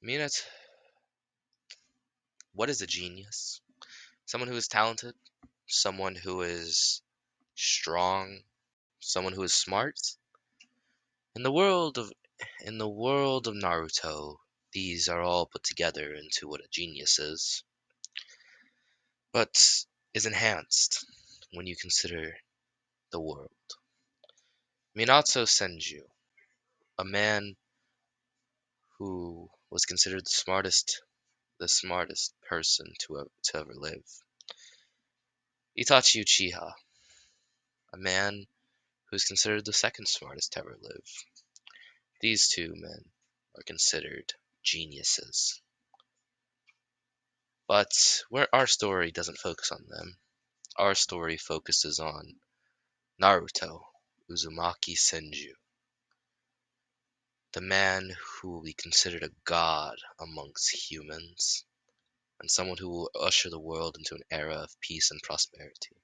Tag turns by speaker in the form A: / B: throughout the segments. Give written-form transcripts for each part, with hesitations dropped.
A: Minat, what is a genius? Someone who is talented, someone who is strong, someone who is smart. In the world of in the world of Naruto, these are all put together into what a genius is, but is enhanced when you consider the world. Minato Senju, a man who was considered the smartest person to ever live. Itachi Uchiha, a man who is considered the second smartest to ever live. These two men are considered geniuses. But where our story doesn't focus on them, our story focuses on Naruto Uzumaki Senju, the man who will be considered a god amongst humans, and someone who will usher the world into an era of peace and prosperity.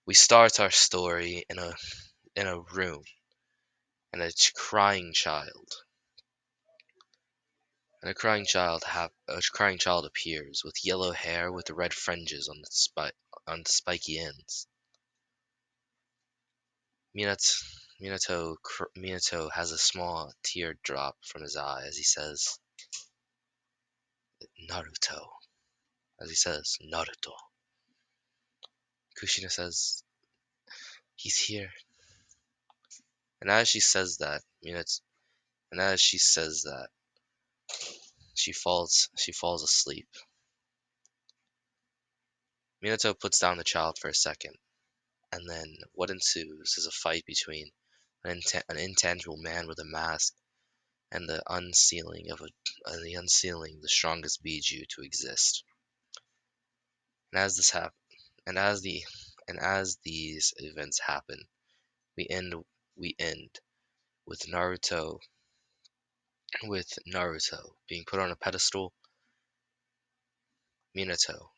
A: We start our story in a room, and crying child, a crying child appears with yellow hair with red fringes on the spiky ends. Minato has a small tear drop from his eye as he says, Naruto. As he says, Naruto. Kushina says, he's here. And as she says that, and as she says that, she falls asleep. Minato puts down the child for a second, and then what ensues is a fight between an intangible man with a mask and the unsealing the strongest Biju to exist. And as this hap- and as these events happen, we end we end with Naruto being put on a pedestal, Minato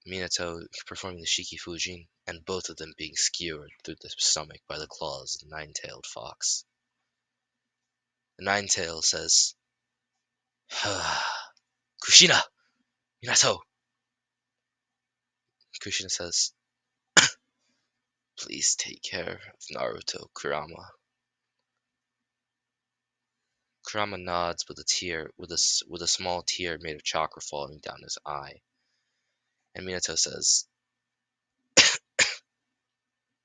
A: Minato performing the Shiki Fujin, and both of them being skewered through the stomach by the claws of the nine-tailed fox. The nine-tail says, Kushina! Minato! Kushina says, please take care of Naruto, Kurama. Kurama nods with a tear, with a small tear made of chakra falling down his eye. And Minato says,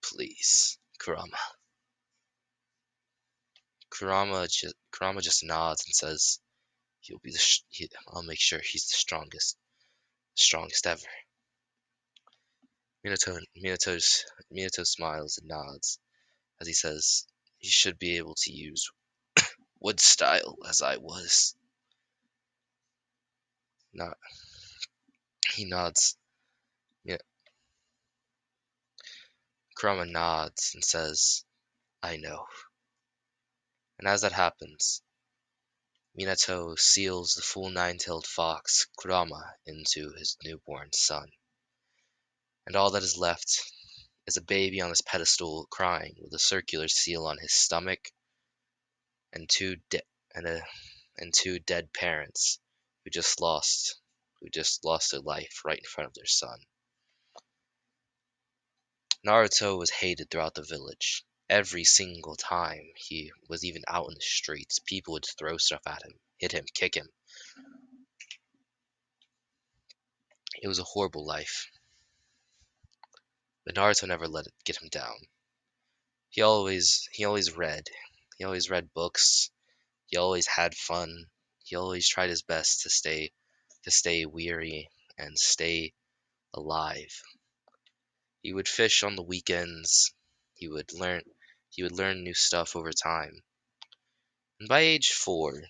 A: please, Kurama. Kurama just nods and says, I'll make sure he's the strongest ever. Minato smiles and nods as he says, he should be able to use wood style as I was. Not he nods. Mi- Kurama nods and says, I know. And as that happens, Minato seals the full nine-tailed fox, Kurama, into his newborn son. And all that is left is a baby on his pedestal crying with a circular seal on his stomach and and, a, and two dead parents who just lost their life right in front of their son. Naruto was hated throughout the village. Every single time he was even out in the streets, people would throw stuff at him, hit him, kick him. It was a horrible life. But Naruto never let it get him down. He always read. He always read books. He always had fun. He always tried his best to stay weary and stay alive. He would fish on the weekends. He would learn he would learn new stuff over time. And by age 4,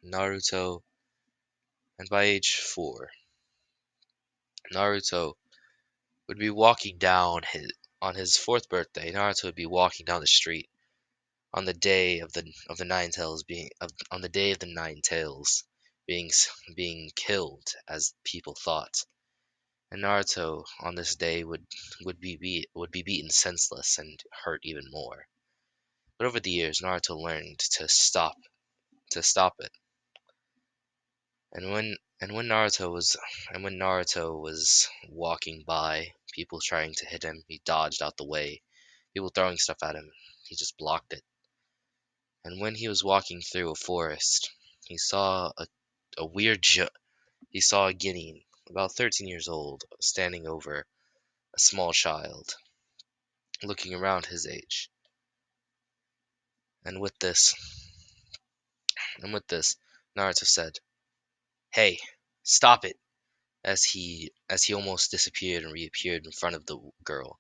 A: Naruto and by age 4, Naruto would be walking down his on his 4th birthday. Naruto would be walking down the street on the day of the nine tails being on the day of the nine tails being killed as people thought. And Naruto on this day would be beaten senseless and hurt even more. But over the years, Naruto learned to stop it. And when Naruto was walking by, people trying to hit him, he dodged out the way. People throwing stuff at him, he just blocked it. And when he was walking through a forest, he saw a weird he saw a Guinean, about 13 years old, standing over a small child, looking around his age. And with this, and with this, Naruto said, "Hey, stop it!" As he almost disappeared and reappeared in front of the girl.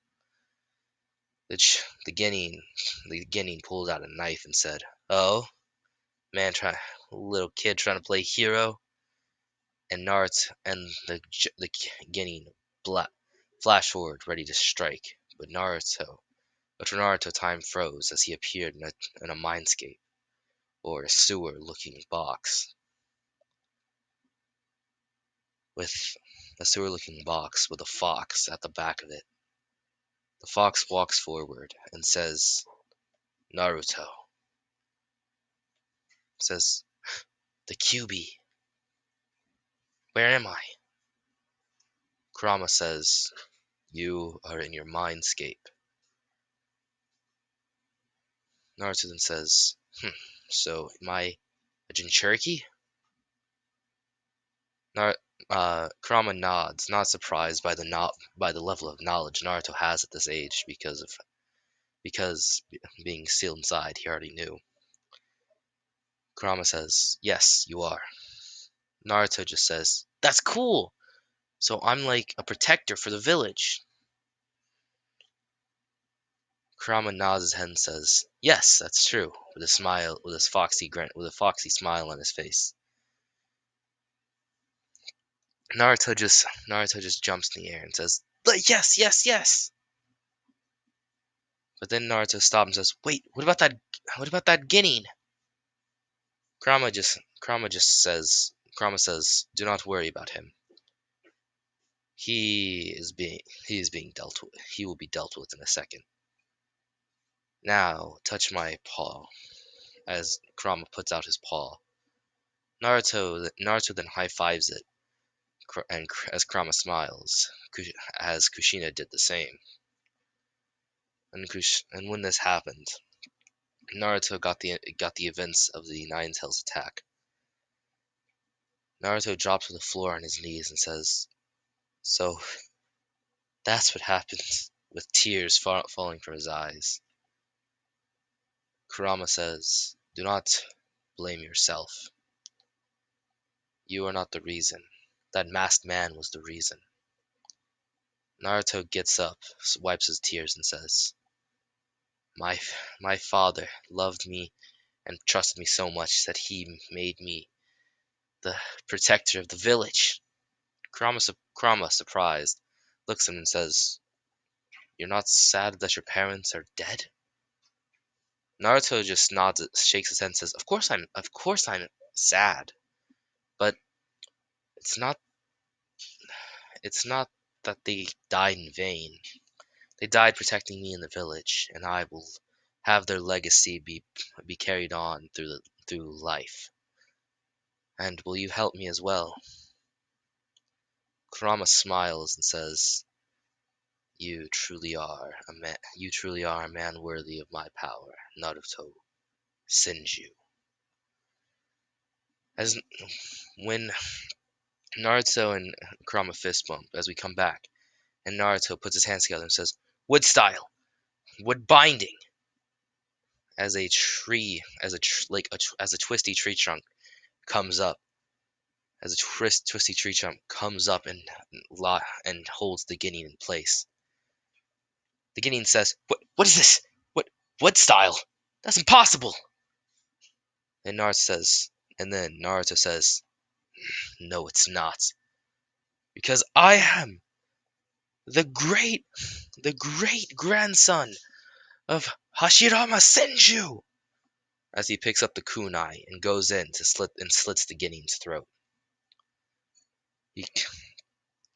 A: The Guinean pulled out a knife and said, "Oh, little kid trying to play hero." And Naruto and the Guinean flashed forward, ready to strike. But for Naruto, time froze as he appeared in a mindscape, or a sewer-looking box, with with a fox at the back of it. The fox walks forward and says, "Naruto," says, "The QB, where am I?" Kurama says, "You are in your mindscape." Naruto then says, "So am I a Jinchuriki?" Kurama nods, not surprised by the level of knowledge Naruto has at this age, because being sealed inside, he already knew. Kurama says, "Yes, you are." Naruto just says, "That's cool. So I'm like a protector for the village." Kurama nods his head and says, "Yes, that's true," with a smile, with his foxy grin, with a foxy smile on his face. Naruto just jumps in the air and says, "Yes, yes, yes." But then Naruto stops and says, "Wait, what about that? What about that Guinean?" Kurama says, "Do not worry about him. He is being dealt with. He will be dealt with in a second. Now touch my paw." As Kurama puts out his paw, Naruto then high fives it, and as Kurama smiles, as Kushina did the same. And when this happened, Naruto got the events of the Nine Tails attack. Naruto drops to the floor on his knees and says, "So that's what happened," with tears falling from his eyes. Kurama says, "Do not blame yourself. You are not the reason. That masked man was the reason." Naruto gets up, wipes his tears, and says, "My my father loved me and trusted me so much that he made me the protector of the village." Kurama, surprised, looks at him and says, "You're not sad that your parents are dead?" Naruto just nods, shakes his head, and says, "Of course I'm sad, but it's not, it's not that they died in vain. They died protecting me in the village, and I will have their legacy be carried on through life. And will you help me as well?" Kurama smiles and says, "You truly are a man. You truly are a man worthy of my power, Naruto Senju." As when Naruto and Kurama fist bump, as we come back, and Naruto puts his hands together and says, "Wood style, wood binding," as a tree, as a twisty tree trunk comes up, twisty tree trunk comes up and holds the Guinean in place. The Guinean says, "What is this? What style? That's impossible." And Naruto says, "No, it's not, because I am the great grandson of Hashirama Senju." As he picks up the kunai and goes in to slits the Guinean's throat. He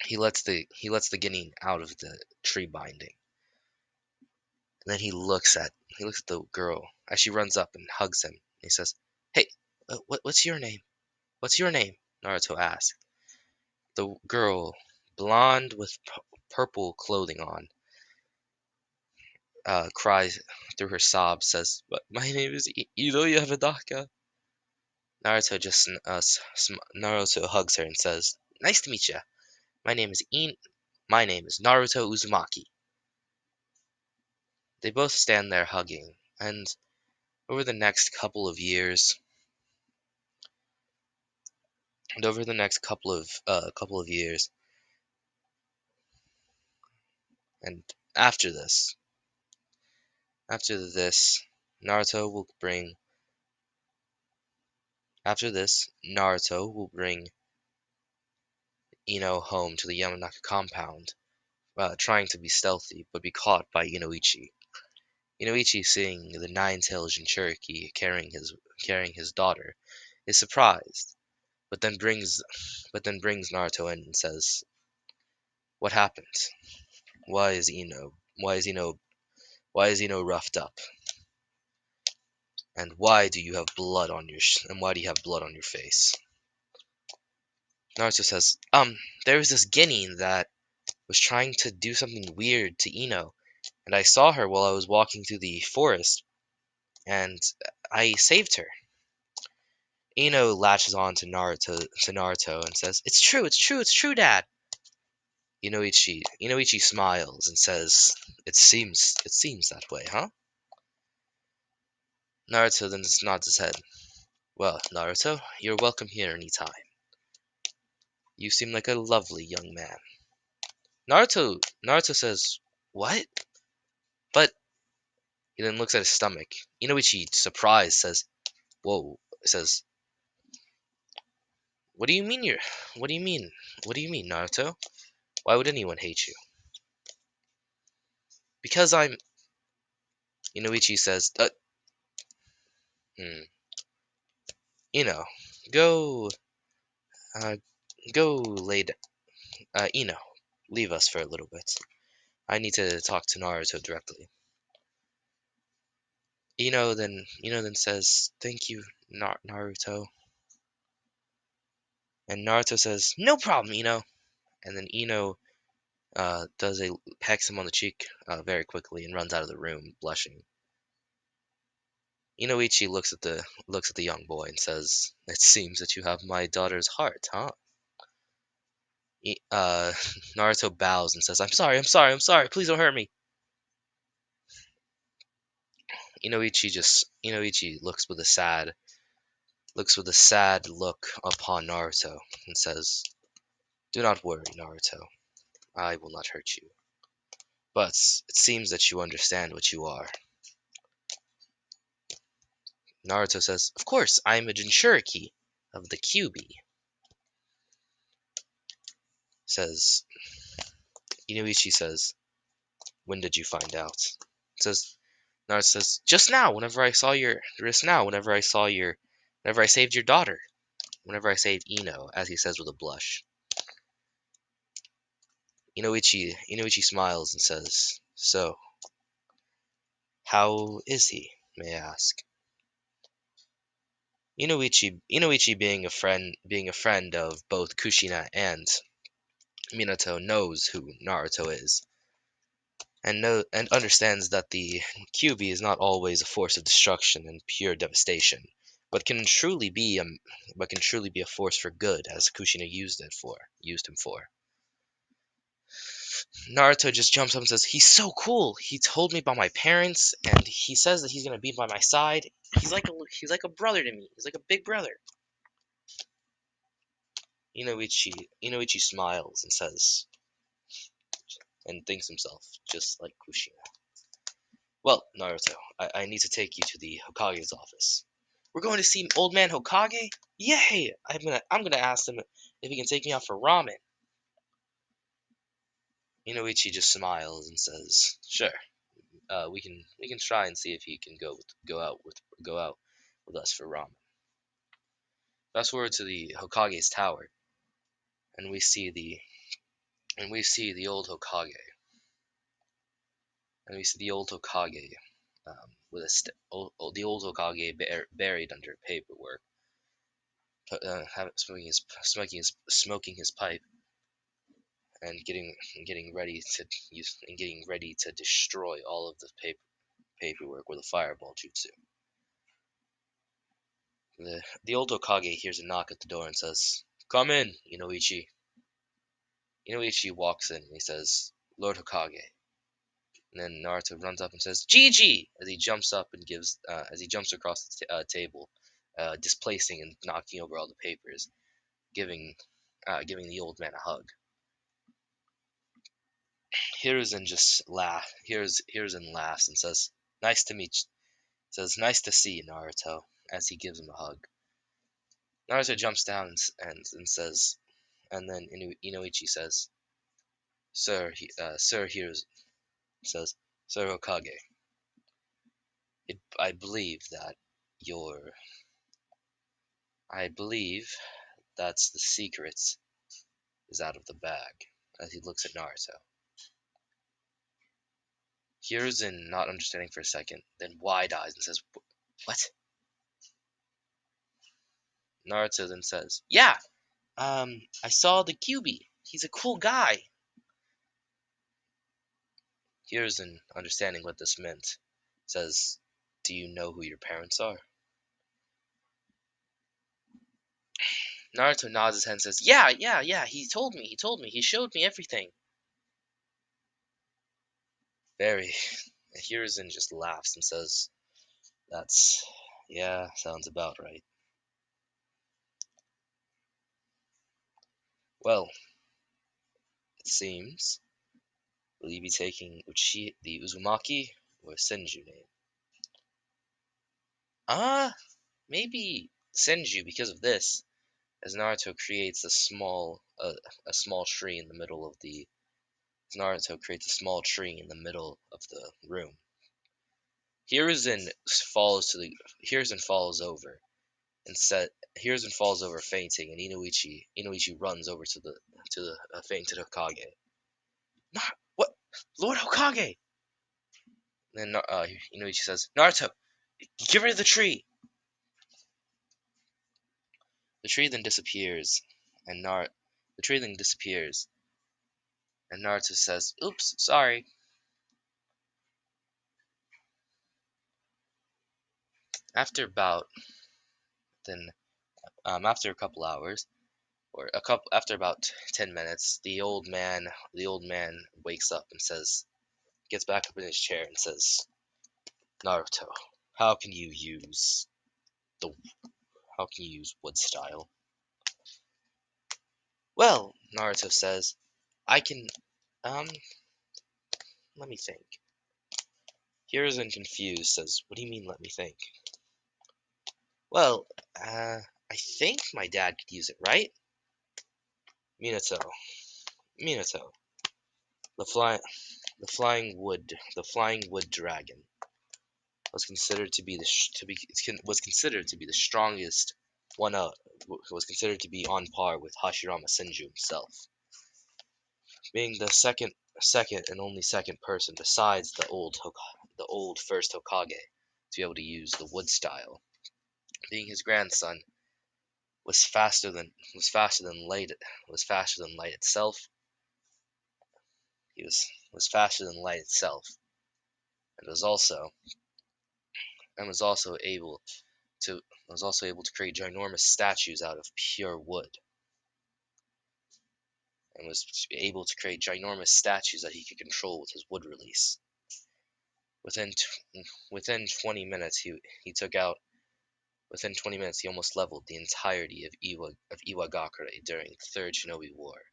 A: he lets the Guinean out of the tree binding. And then he looks at He looks at the girl as she runs up and hugs him. He says, "Hey, what's your name? What's your name?" Naruto asks. The girl, blonde with purple clothing on, cries through her sobs, says, "But my name is Ito Yamadaka." Naruto hugs her and says, "Nice to meet you. My name is My name is Naruto Uzumaki." They both stand there hugging, and over the next couple of years, and over the next couple of years, and after this, after this, Naruto will bring. After this, Naruto will bring Ino home to the Yamanaka compound, trying to be stealthy, but be caught by Inoichi. Inoichi, seeing the nine-tailed Jinchuriki carrying his daughter, is surprised, but then brings Naruto in and says, "What happened? Why is Ino? Why is Ino? Why is Ino roughed up? And why do you have blood on your and why do you have blood on your face?" Naruto says, there was this Guinea that was trying to do something weird to Ino, and I saw her while I was walking through the forest, and I saved her." Ino latches on to Naruto and says, "It's true, it's true, it's true, Dad." Inoichi smiles and says, "It seems that way, huh?" Naruto then just nods his head. "Well, Naruto, you're welcome here anytime. You seem like a lovely young man." Naruto says, "What?" But he then looks at his stomach. Inoichi, surprised, says, "Whoa," says, "What do you mean you're what do you mean? What do you mean, Naruto? Why would anyone hate you?" "Because I'm." Inoichi says, hmm, Ino, go uh go lay Ino, leave us for a little bit. I need to talk to Naruto directly." Ino then says, "Thank you, Naruto." And Naruto says, "No problem, Ino." And then Ino pecks him on the cheek very quickly and runs out of the room, blushing. Inoichi looks at the young boy and says, "It seems that you have my daughter's heart, huh?" Naruto bows and says, "I'm sorry, I'm sorry, I'm sorry. Please don't hurt me." Inoichi looks with a sad look upon Naruto and says, "Do not worry, Naruto. I will not hurt you. But it seems that you understand what you are." Naruto says, "Of course, I am a Jinchuriki of the QB." Says Inoichi says, "When did you find out?" Says Naruto says, "Just now, whenever I saved your daughter, whenever I saved Ino," as he says with a blush. Inoichi smiles and says, "So, how is he, may I ask?" Inoichi being a friend of both Kushina and Minato knows who Naruto is, and understands that the QB is not always a force of destruction and pure devastation, but can truly be a force for good, as Kushina used him for. Naruto just jumps up and says, "He's so cool. He told me about my parents, and he says that he's gonna be by my side. He's like a brother to me. He's like a big brother." Inoichi smiles and says, and thinks himself, just like Kushina. "Well, Naruto, I need to take you to the Hokage's office." "We're going to see old man Hokage? Yay! I'm gonna ask him if he can take me out for ramen." Inoichi just smiles and says, "Sure. We can try and see if he can go out with us for ramen." Fast forward to the Hokage's tower, and we see the old Hokage, um, with the old Hokage buried under paperwork, smoking his pipe and getting ready to destroy all of the paperwork with a fireball jutsu. The old Hokage hears a knock at the door and says, "Come in, Inoichi." Inoichi walks in and he says, "Lord Hokage." And then Naruto runs up and says, "Gigi!" as he jumps up and as he jumps across the table, displacing and knocking over all the papers, giving the old man a hug. Hiruzen laughs and says, "Nice to meet you." Says, "Nice to see you, Naruto," as he gives him a hug. Naruto jumps down and says, and then Inoichi says, Sir Hiruzen says, "Sir Hokage, I believe that your I believe that's the secret is out of the bag," as he looks at Naruto. Hiruzen, not understanding for a second, then wide eyes and says, "What?" Naruto then says, "Yeah, I saw the QB. He's a cool guy." Hiruzen, understanding what this meant, says, "Do you know who your parents are?" Naruto nods his head and says, "Yeah, yeah, yeah, he told me, he showed me everything." Very. Hiruzen just laughs and says, yeah, sounds about right. Well, it seems, will you be taking the Uzumaki or Senju name? Ah, maybe Senju because of this, as Naruto creates a small tree in the middle of the Naruto creates a small tree in the middle of the room. Hiruzen falls over and Hiruzen falls over fainting, and Inoichi runs over to the fainted Hokage. What, Lord Hokage? And then Inoichi says, "Naruto, get rid of the tree." The tree then disappears, and the tree then disappears, and Naruto says, "Oops, sorry." After about then after a couple hours, after about 10 minutes, the old man wakes up and gets back up in his chair and says, "Naruto, how can you use the how can you use wood style?" "Well," Naruto says, "I can um let me think." Hiruzen confused says, "What do you mean, let me think?" "Well, I think my dad could use it, right?" Minato, Minato, the fly the flying wood dragon was considered to be the strongest one was considered to be on par with Hashirama Senju himself, being the second and only second person besides the old first Hokage to be able to use the wood style. Being his grandson was faster than light itself. He was faster than light itself, and was also able to create ginormous statues out of pure wood, and was able to create ginormous statues that he could control with his wood release. Within within 20 minutes, he almost leveled the entirety of Iwagakure during the Third Shinobi War,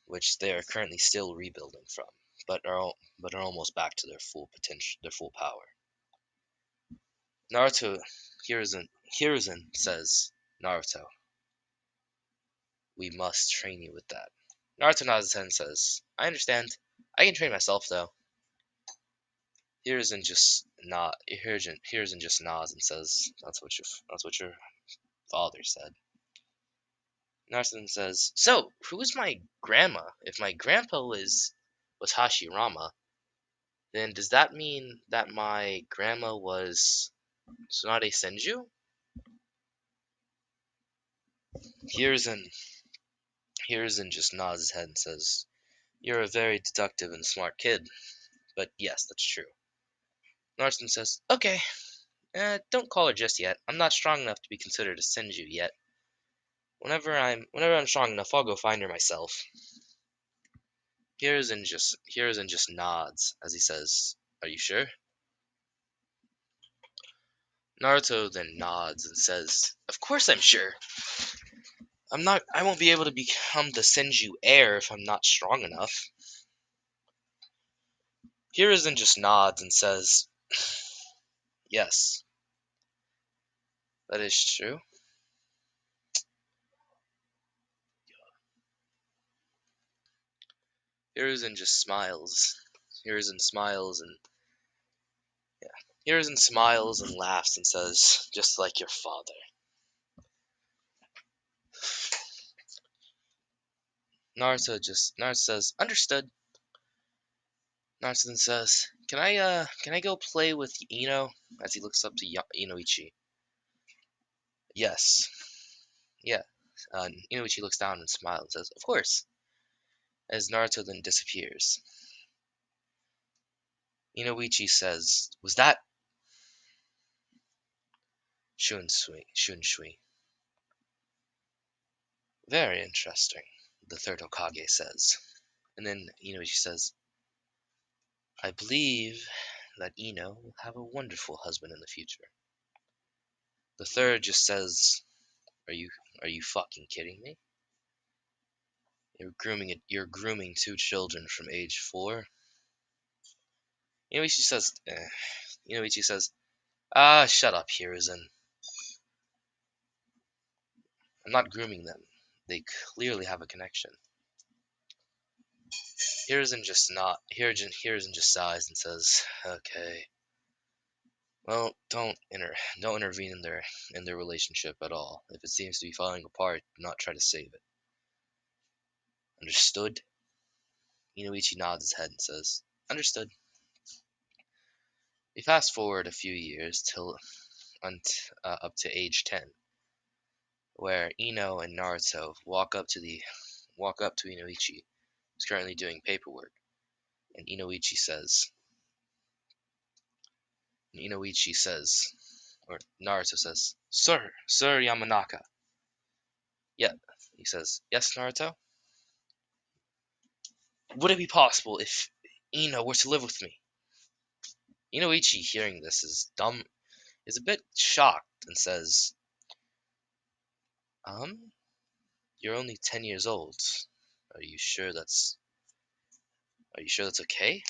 A: which they are currently still rebuilding from, but are almost back to their full potential, their full power. Naruto Hiruzen says, "Naruto, we must train you with that." Naruto nods his head and says, "I understand. I can train myself, though." Hiruzen just nods and says, That's what your father said." Naruto says, "So, who is my grandma? If my grandpa was Hashirama, Then does that mean that my grandma was Tsunade Senju? Hiruzen Hiruzen just nods his head and says, "You're a very deductive and smart kid, but yes, that's true." Narston says, "Okay, don't call her just yet. I'm not strong enough to be considered a Senju yet. Whenever I'm strong enough, I'll go find her myself." Hiruzen just nods as he says, "Are you sure?" Naruto then nods and says, "Of course I'm sure. I won't be able to become the Senju heir if I'm not strong enough." Hiruzen just nods and says, "Yes, that is true." Hiruzen just smiles. Hiruzen smiles and Hiruzen smiles and laughs and says, "Just like your father." Naruto says, "Understood." Naruto then says, can I go play with Ino?" As he looks up to Inoichi. "Yes, yeah." Inoichi looks down and smiles and says, "Of course." As Naruto then disappears, Inoichi says, "Was that Shunshui?" "Very interesting," the third Hokage says. And then Inoichi says, "I believe that Ino will have a wonderful husband in the future." The third just says, "Are you fucking kidding me? You're grooming two children from age 4?" Inoichi says, Inoichi says, shut up, Hiruzen. I'm not grooming them. They clearly have a connection." Hiruzen just sighs and says, "Okay. Well, don't intervene in their relationship at all. If it seems to be falling apart, do not try to save it. Understood?" Inoichi nods his head and says, "Understood." We fast forward a few years till up to age 10, where Ino and Naruto walk up to Inoichi, who's currently doing paperwork, and Inoichi says, or Naruto says, Sir Yamanaka." "Yeah," he says. "Yes, Naruto? Would it be possible if Ino were to live with me?" Inoichi, hearing this, is a bit shocked and says, "Um, you're only 10 years old. Are you sure that's okay?"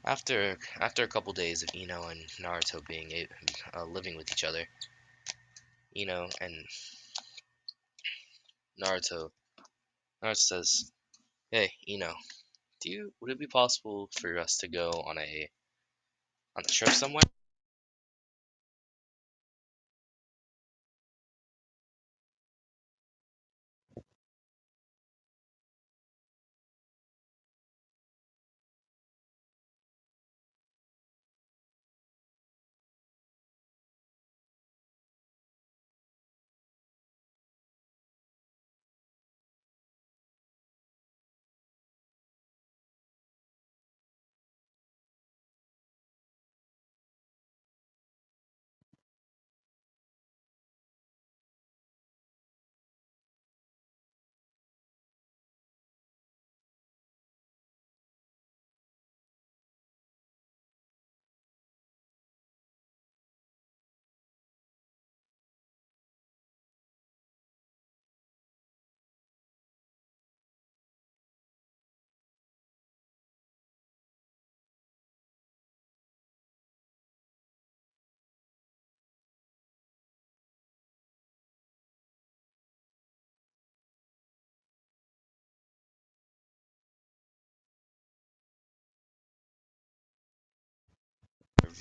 A: After a couple days of Ino and Naruto living with each other, Ino and Naruto Naruto says, "Hey, Ino, would it be possible for us to go on a trip somewhere?"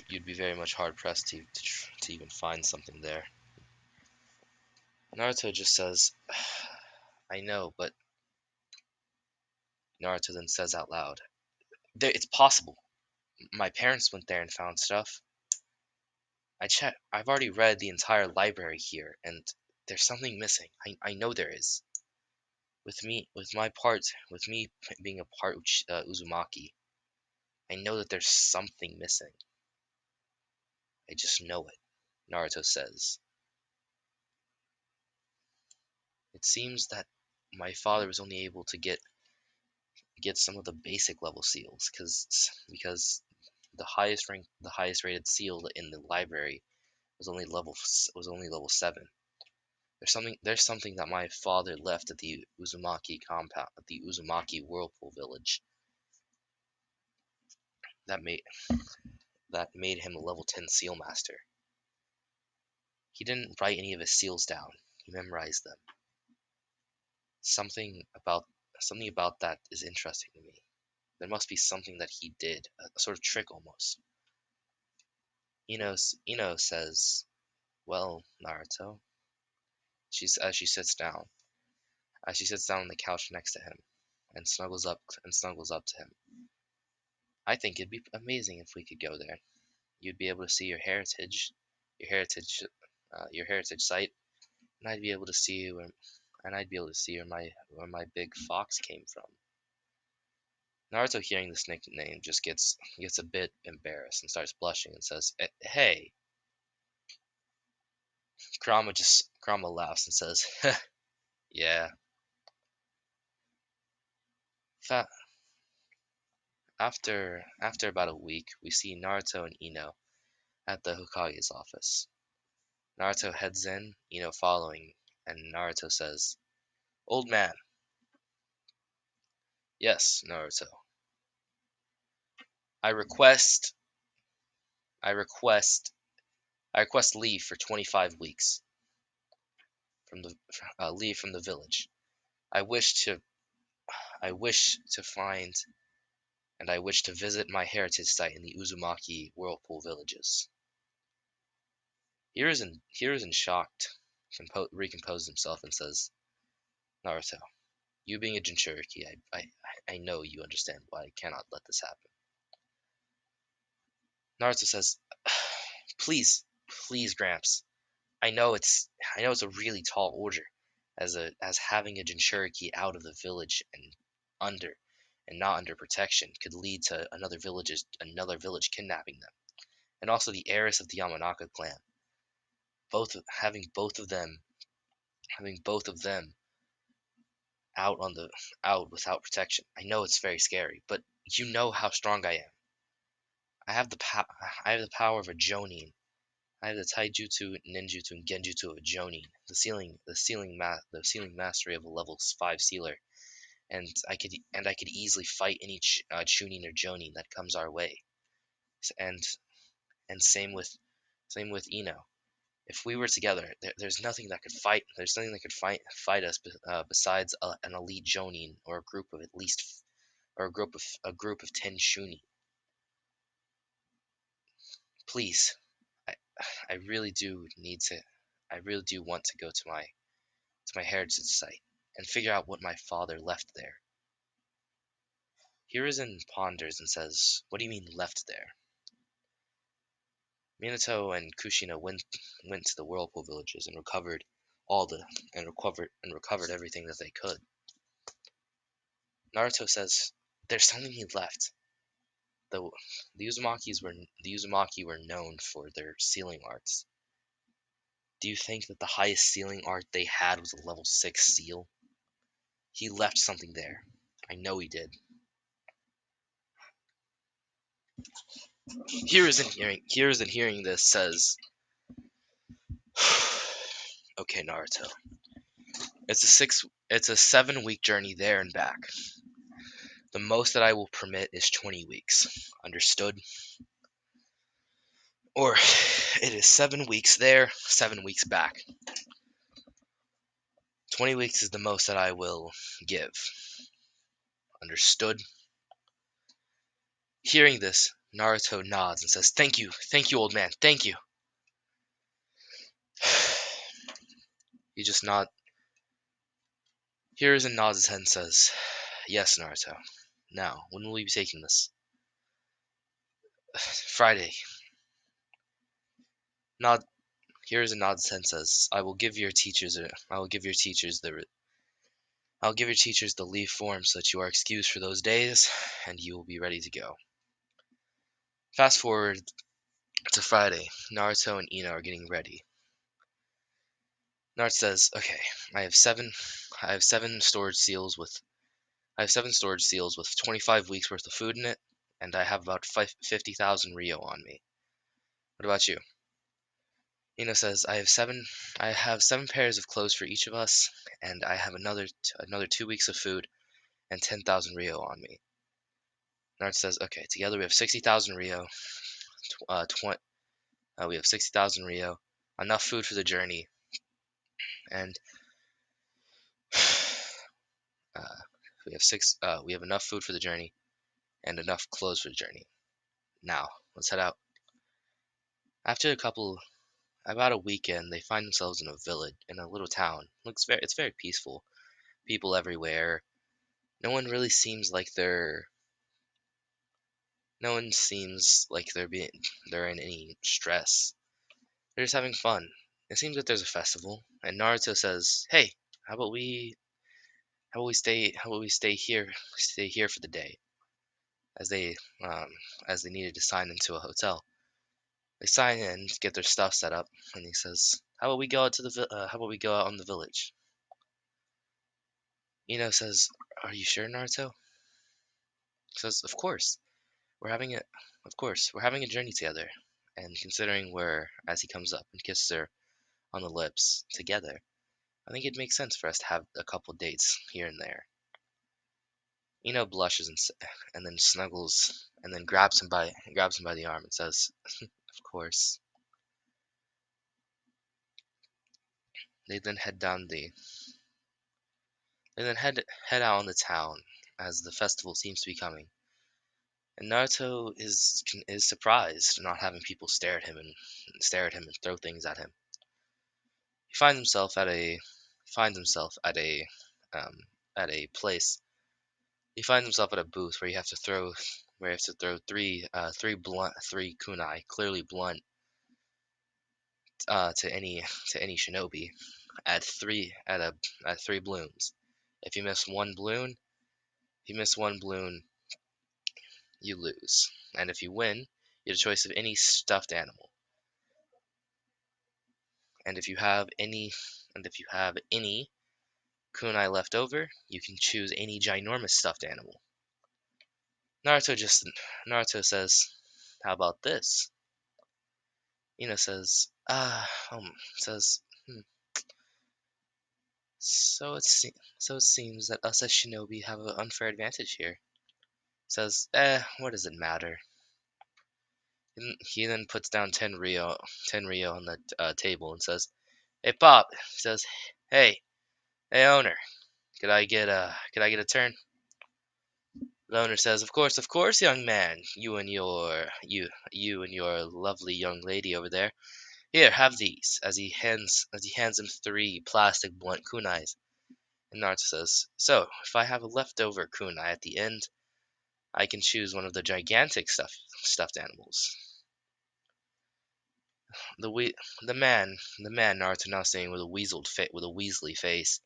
A: You'd be very much hard pressed to even find something there. Naruto just says, "I know, but," Naruto then says out loud, "It's possible. My parents went there and found stuff. I checked. I've already read the entire library here, and there's something missing. I know there is. With me being a part of Uzumaki, I know that there's something missing. I just know it," Naruto says. "It seems that my father was only able to get some of the basic level seals, because the highest rated seal in the library was only level 7. There's something that my father left at the Uzumaki compound, at the Uzumaki Whirlpool Village, that made that made him a level 10 seal master. He didn't write any of his seals down. He memorized them. Something about something about that is interesting to me. There must be something that he did, a sort of trick almost." Ino says, "Well, Naruto," as she sits down on the couch next to him and snuggles up to him. "I think it'd be amazing if we could go there. You'd be able to see your heritage, your heritage site, and I'd be able to see where my big fox came from." Naruto, hearing this nickname, just gets a bit embarrassed and starts blushing and says, "Hey." Kurama laughs and says, "Yeah." Fa- after about a week, we see Naruto and Ino at the Hokage's office. Naruto heads in, Ino following, and Naruto says, "Old man." "Yes, Naruto." I request I request I request leave for 25 weeks from the leave from the village. I wish to I wish to find and I wish to visit my heritage site in the Uzumaki Whirlpool villages." Hiruzen shocked, recomposes himself and says, "Naruto, you being a Jinchuriki, I know you understand why I cannot let this happen." Naruto says, "Please, please, Gramps. I know it's a really tall order, as having a Jinchuriki out of the village under and not under protection could lead to another village kidnapping them, and also the heiress of the Yamanaka clan. Both having both of them having both of them out without protection. I know it's very scary, but you know how strong I am. I have the power of a Jonin. I have the taijutsu, ninjutsu, and genjutsu of a Jonin, the sealing mastery of a level 5 sealer, and I could easily fight any Chunin or Jonin that comes our way. and same with Ino. If we were together, there's nothing that could fight. There's nothing that could fight us besides an elite Jonin or a group of at least or a group of 10 Shuni. Please, I I really do need to. I really do want to go to my heritage site and figure out what my father left there. Hiruzen ponders and says, "What do you mean left there?" Minato and Kushina went to the whirlpool villages and recovered everything that they could. Naruto says, "There's something he left. The the Uzumaki were known for their sealing arts. Do you think that the highest sealing art they had was a level 6 seal? He left something there. I know he did." Hiruzen hearing this says, "Okay, Naruto. It's a 7-week journey there and back. The most that I will permit is 20 weeks. Understood? Or it is 7 weeks there, 7 weeks back. 20 weeks is the most that I will give. Understood?" Hearing this, Naruto nods and says, "Thank you, old man, thank you." He just nods. Hiruzen nods his head and says, "Yes, Naruto. Now, when will we be taking this?" "Friday." Nod. Hiruzen nods his head and says, I'll give your teachers the leave form so that you are excused for those days, and you will be ready to go." Fast forward to Friday. Naruto and Ino are getting ready. Naruto says, "Okay, I have seven storage seals with 25 weeks worth of food in it, and I have about 50,000 Ryo on me. What about you?" Ino says, I have 7 pairs of clothes for each of us, and I have another 2 weeks of food and 10,000 Ryo on me." Naruto says, "Okay, together we have 60,000 Ryo. We have 60,000 Ryo, enough food for the journey, and uh, we have enough food for the journey and enough clothes for the journey. Now, let's head out." After about a weekend, they find themselves in a village, in a little town. It's very peaceful. People everywhere. No one really seems like no one seems like they're in any stress. They're just having fun. It seems that there's a festival, and Naruto says, "Hey, how about we stay here for the day," as they um as they needed to sign into a hotel. They sign in, get their stuff set up, and he says, how about we go out on the village?" Ino says, "Are you sure, Naruto?" He says, Of course, we're having a journey together, and considering as he comes up and kisses her on the lips together, I think it makes sense for us to have a couple dates here and there." Ino blushes and then snuggles and then grabs him by the arm and says, "Of course." They then head down the they then head out on the town as the festival seems to be coming. And Naruto is surprised not having people stare at him and throw things at him. He finds himself um, at a place. He finds himself at a booth where you have to throw three kunai, clearly blunt, to any shinobi at three balloons. If you miss one balloon, you lose. And if you win, you have a choice of any stuffed animal. And if you have any kunai left over, you can choose any ginormous stuffed animal. Naruto just Naruto says, "How about this?" Ina says, says, "Hmm. So it seems that us as shinobi have an unfair advantage here." Says, "What does it matter?" He then puts down 10 Rio on the table and says, "Hey, Pop," he says, "Hey, hey, owner, could I get a turn?" The owner says, of course, young man. You and your lovely young lady over there. Here, have these." As he hands him 3 plastic blunt kunais. And Naruto says, "So, if I have a leftover kunai at the end, I can choose one of the gigantic stuffed animals." The we the man Naruto now saying with a weaselly face,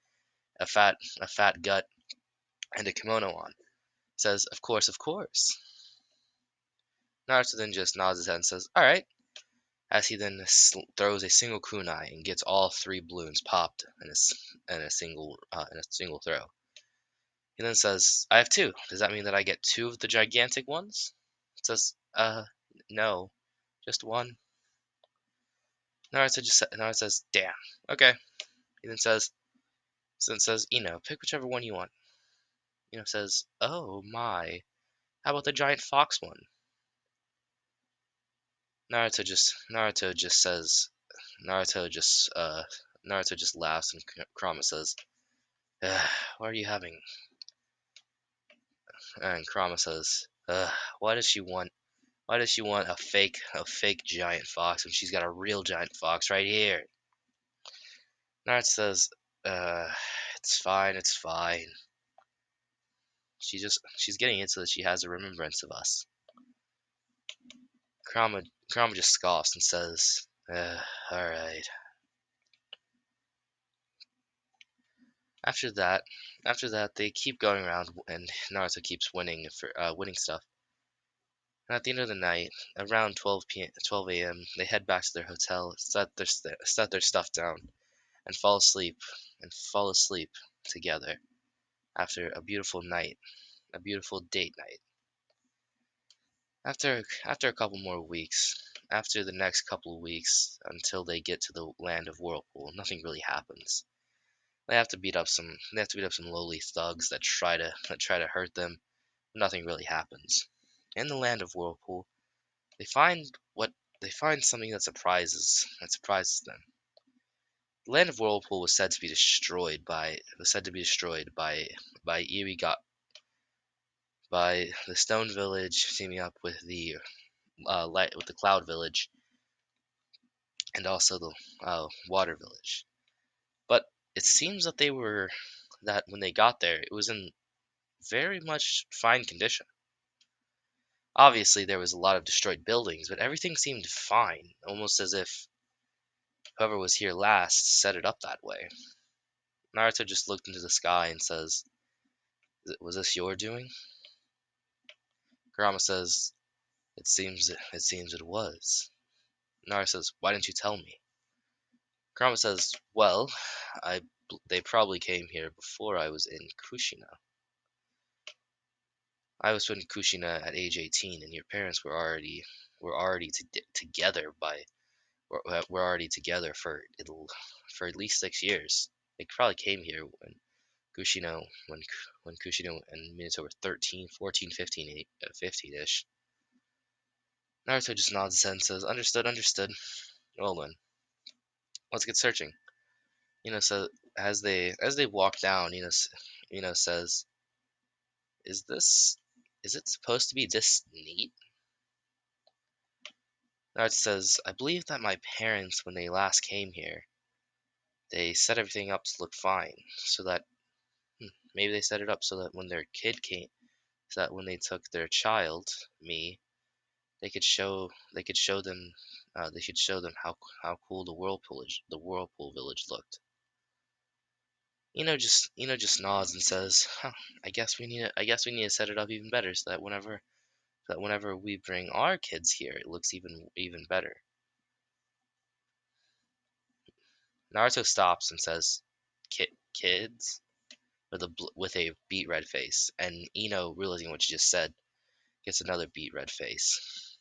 A: a fat gut, and a kimono on, says, of course." Naruto then just nods his head and says, "All right," as he then throws a single kunai and gets all 3 balloons popped in a single throw. He then says, "I have 2. Does that mean that I get 2 of the gigantic ones?" It says, no, just 1." Naruto says, "Damn. Okay." He then says, "Pick whichever one you want." Says, "Oh my. How about the giant fox one?" Naruto just says, Naruto just Naruto just laughs, and Kurama says, "Ugh, what are you having?" And Kurama says, "Ugh, why does she want why does she want a fake giant fox when she's got a real giant fox right here?" Naruto says, "Uh, it's fine, it's fine. She's getting it so that she has a remembrance of us." Kurama just scoffs and says, all right." After that, they keep going around, and Naruto keeps winning stuff. And at the end of the night, around 12 a.m., they head back to their hotel, set their stuff down, and fall asleep together after a beautiful night, a beautiful date night. After a couple more weeks, after the next couple of weeks until they get to the land of Whirlpool, nothing really happens. They have to beat up some lowly thugs that try to hurt them. Nothing really happens. In the land of Whirlpool, they find what they find something that surprises them. The land of Whirlpool was said to be destroyed by by the Stone Village teaming up with the Cloud Village, and also the Water Village. But it seems that when they got there, it was in very much fine condition. Obviously, there was a lot of destroyed buildings, but everything seemed fine, almost as if whoever was here last set it up that way. Naruto just looked into the sky and says, "Was this your doing?" Kurama says, "It seems it was." Naruto says, "Why didn't you tell me?" Kurama says, "Well, they probably came here before I was in Kushina. I was put in Kushina at age 18, and your parents together were already together for at least 6 years. They probably came here when Kushina and Minato were 13, 14, 15, 15-ish." Naruto just nods his head and says, "Understood, understood. Well then, let's get searching." So as they walk down, says, "Is this is it supposed to be this neat?" Naruto says, "I believe that my parents, when they last came here, they set everything up to look fine, so that maybe they set it up so that when their kid came, so that when they took their child, me, they could show them how cool the Whirlpool Village looked." Just nods and says, "Huh, I guess we need to set it up even better so that whenever we bring our kids here, it looks even better." Naruto stops and says, Kids?" with a beet red face, and realizing what she just said, gets another beet red face.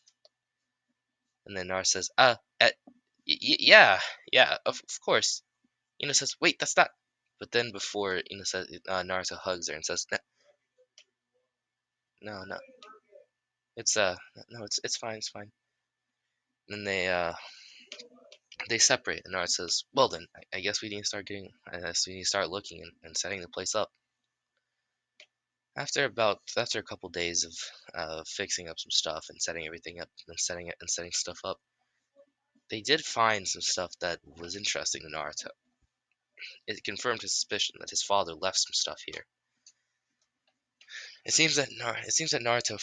A: And then Naruto says, yeah, yeah, of course." Says, "Wait, that's not." But then before Naruto hugs her and says, No, no, it's no, it's fine, it's fine." then they separate, and Naruto says, "Well then, I guess we need to start getting. I guess we need to start looking and setting the place up." After a couple days of fixing up some stuff and setting everything up and setting stuff up, they did find some stuff that was interesting to Naruto. It confirmed his suspicion that his father left some stuff here. It seems that Naruto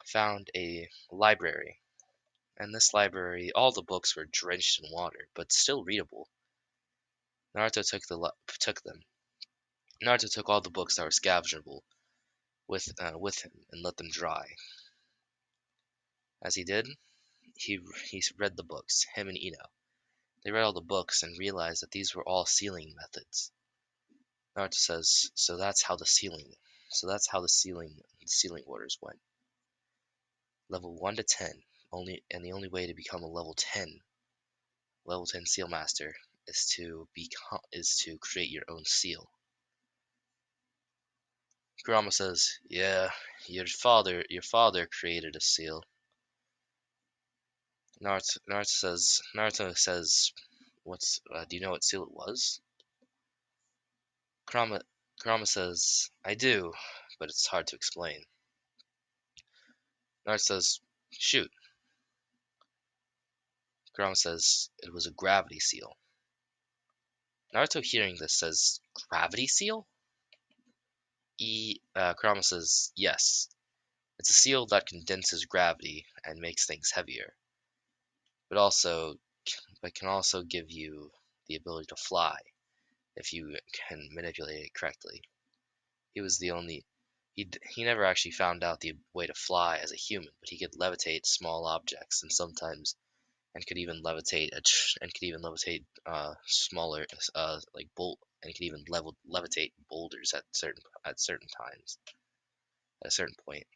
A: found a library, and this library, all the books were drenched in water, but still readable. Naruto took them. Naruto took all the books that were scavengeable with him and let them dry. As he did, he read the books. Him and Ino. They read all the books and realized that these were all sealing methods. Naruto says, so that's how the sealing orders went. Level 1 to 10, the only way to become a level 10 seal master is to create your own seal. Kurama says, "Yeah, your father created a seal." Naruto says, "What's do you know what seal it was?" Kurama Kurama says, "I do, but it's hard to explain." Naruto says, "Shoot." Kurama says, "It was a gravity seal." Naruto, hearing this, says, "Gravity seal?" Kurama says, "Yes. It's a seal that condenses gravity and makes things heavier, but can also give you the ability to fly if you can manipulate it correctly." He was the only he never actually found out the way to fly as a human, but he could levitate small objects and could even levitate smaller like bolt and could even levitate boulders at certain times at a certain point.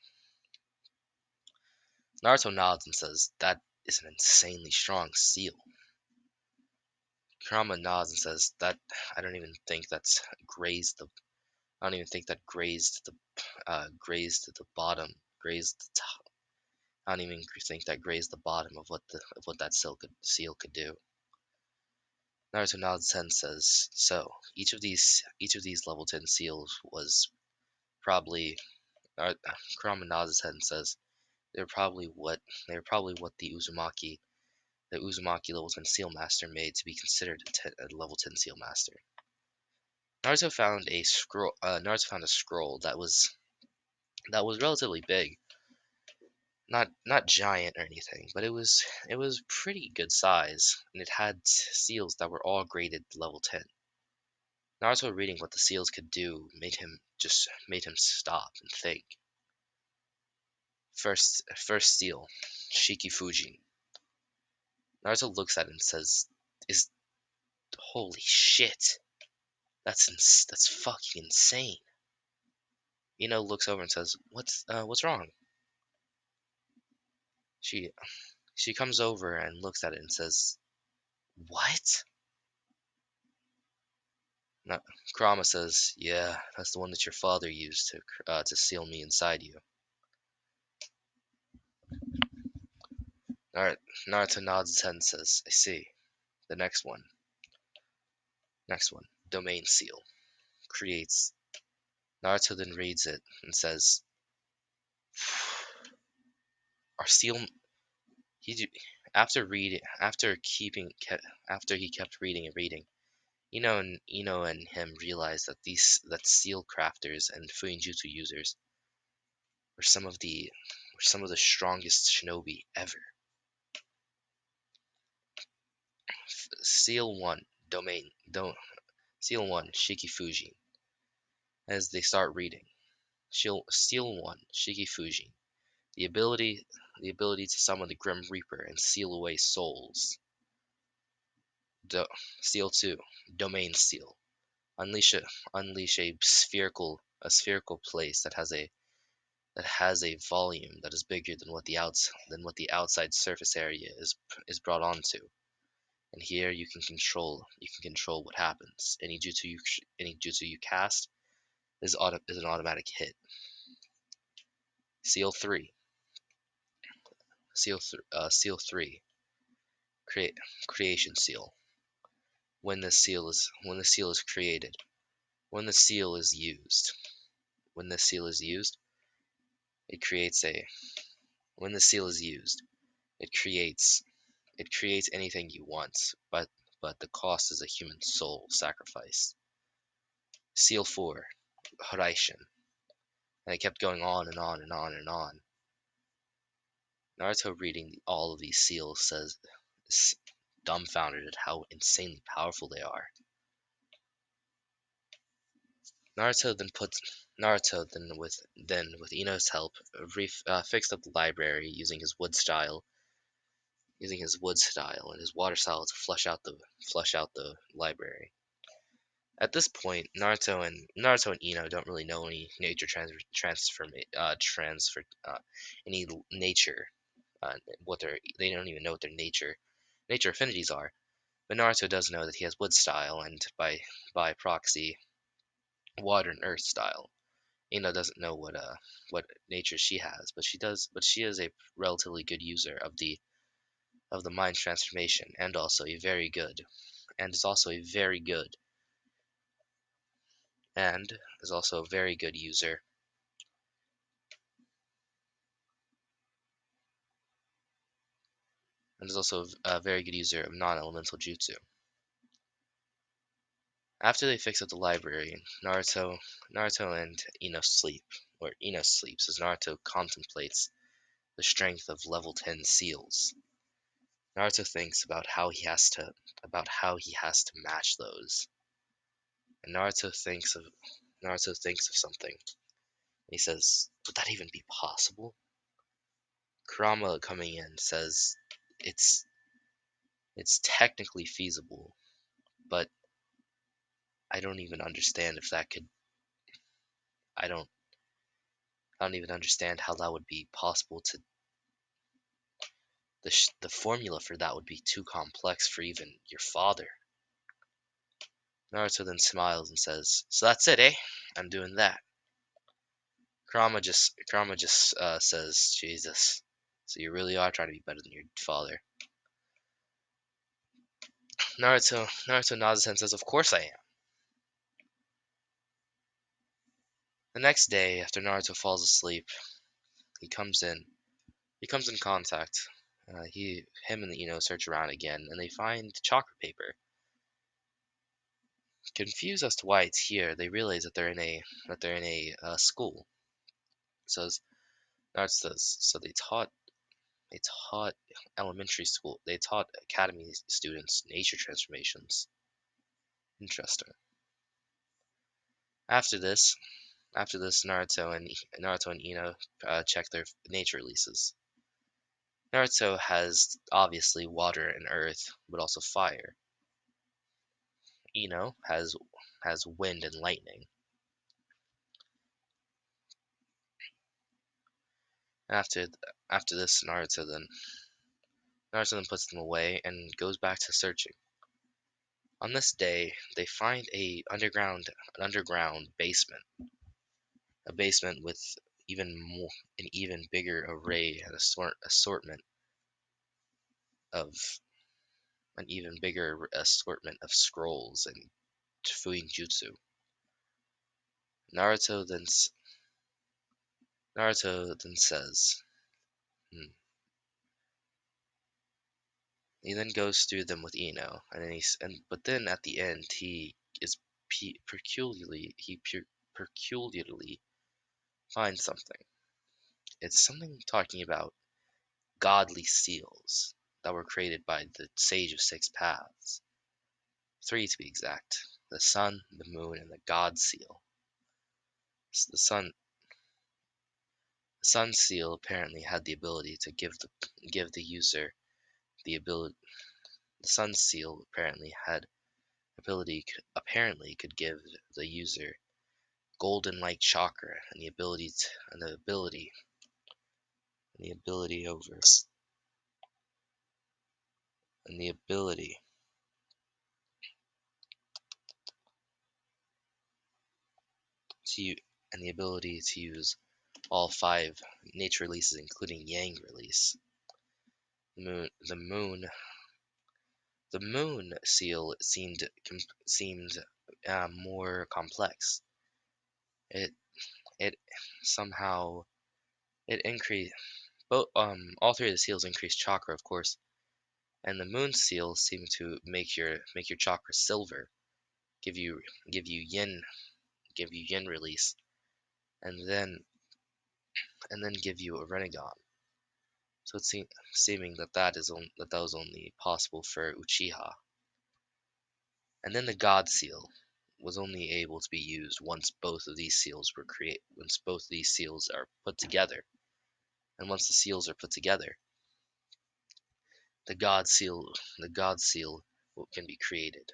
A: Naruto nods and says, "That is an insanely strong seal." Kurama nods and says, "That I don't even think that's grazed the I don't even think that grazed the bottom grazed the top. I don't even think that grazed the bottom of what that seal could do." Naruto nods and says, "So each of these level 10 seals was probably." Nar- Kurama nods his head and says, "They were probably what the Uzumaki level 10 seal master made to be considered a level 10 seal master." Naruto found a scroll that was relatively big, not giant or anything, but it was pretty good size, and it had seals that were all graded level 10. Naruto reading what the seals could do made him stop and think. First seal, Shiki Fuji. Naruto looks at it and says, "Is Holy shit! That's fucking insane." Ino looks over and says, "What's wrong?" She she comes over and looks at it and says, "What?" No, Kurama says, "Yeah, that's the one that your father used to seal me inside you." Nar- Naruto nods his head and says, "I see. The next one, Domain Seal creates." Naruto then reads it and says, "Our seal." He do- After reading, after he kept reading and reading, Ino and him realized that seal crafters and Fuinjutsu users were some of the strongest shinobi ever. Seal one, domain, don't Seal one, Shiki Fuji. As they start reading, Seal one, Shiki Fuji. The ability, the ability to summon the Grim Reaper and seal away souls. Do, Seal two, Domain Seal. Unleash a spherical place that has a volume that is bigger than what the outside surface area is brought onto. And here you can control what happens. Any jutsu you cast is an automatic hit. Seal 3. Seal 3, create creation seal. When the seal is created, when the seal is used, when the seal is used, it creates a when the seal is used, it creates anything you want, but the cost is a human soul sacrifice. Seal 4, Horaishin, and it kept going on and on and on and on. Naruto reading all of these seals is dumbfounded at how insanely powerful they are. Naruto then puts Naruto then with Ino's help fixed up the library using his wood style and his water style to flush out the library. At this point, Naruto and Ino don't really know any nature transfer any nature they don't even know what their nature affinities are. But Naruto does know that he has wood style and by proxy water and earth style. Ino doesn't know what nature she has, but she does. But she is a relatively good user of the mind transformation, and also a very good, and is also a very good, and is also a very good user, and is also a very good user of non-elemental jutsu. After they fix up the library, Naruto and Ino sleep, or Ino sleeps as Naruto contemplates the strength of level 10 seals. Naruto thinks about how he has to match those. And Naruto thinks of something. He says, "Would that even be possible?" Kurama coming in says, "It's it's technically feasible, but I don't even understand if that could I don't I don't even understand how that would be possible to the formula for that would be too complex for even your father." Naruto then smiles and says, "So that's it, eh? I'm doing that." Kurama just says, "Jesus, so you really are trying to be better than your father." Naruto nods his head and says, "Of course I am." The next day, after Naruto falls asleep, he comes in. He comes in contact. Him and the Ino search around again, and they find chakra paper. Confused as to why it's here, they realize that they're in a school. So Naruto says, so they taught elementary school. They taught academy students nature transformations. Interesting. After this, Naruto and Ino check their nature releases. Naruto has obviously water and earth, but also fire. Ino has wind and lightning. After after this, Naruto then puts them away and goes back to searching. On this day, they find an underground basement, a basement with an even bigger array and assortment of an even bigger assortment of scrolls and fuin jutsu. Naruto then Naruto then says, hmm. He then goes through them with Ino, but then at the end is peculiarly finds something. It's something talking about godly seals that were created by the Sage of Six Paths, 3 to be exact: the sun, the moon, and the God seal. The sun seal apparently had the ability to give the user the ability. The sun seal apparently could give the user golden like chakra and the ability over and the ability to and the ability to use all 5 nature releases, including Yang release. The moon, the moon seal seemed more complex. It it somehow it increased both all three of the seals increased chakra, of course, and the moon seal seemed to make your chakra silver, give you give you yin give you yin release, and then give you a renegon. So it seeming that that was only possible for Uchiha. And then the God Seal was only able to be used once both of these seals are put together. And once the seals are put together, the God Seal the God Seal can be created.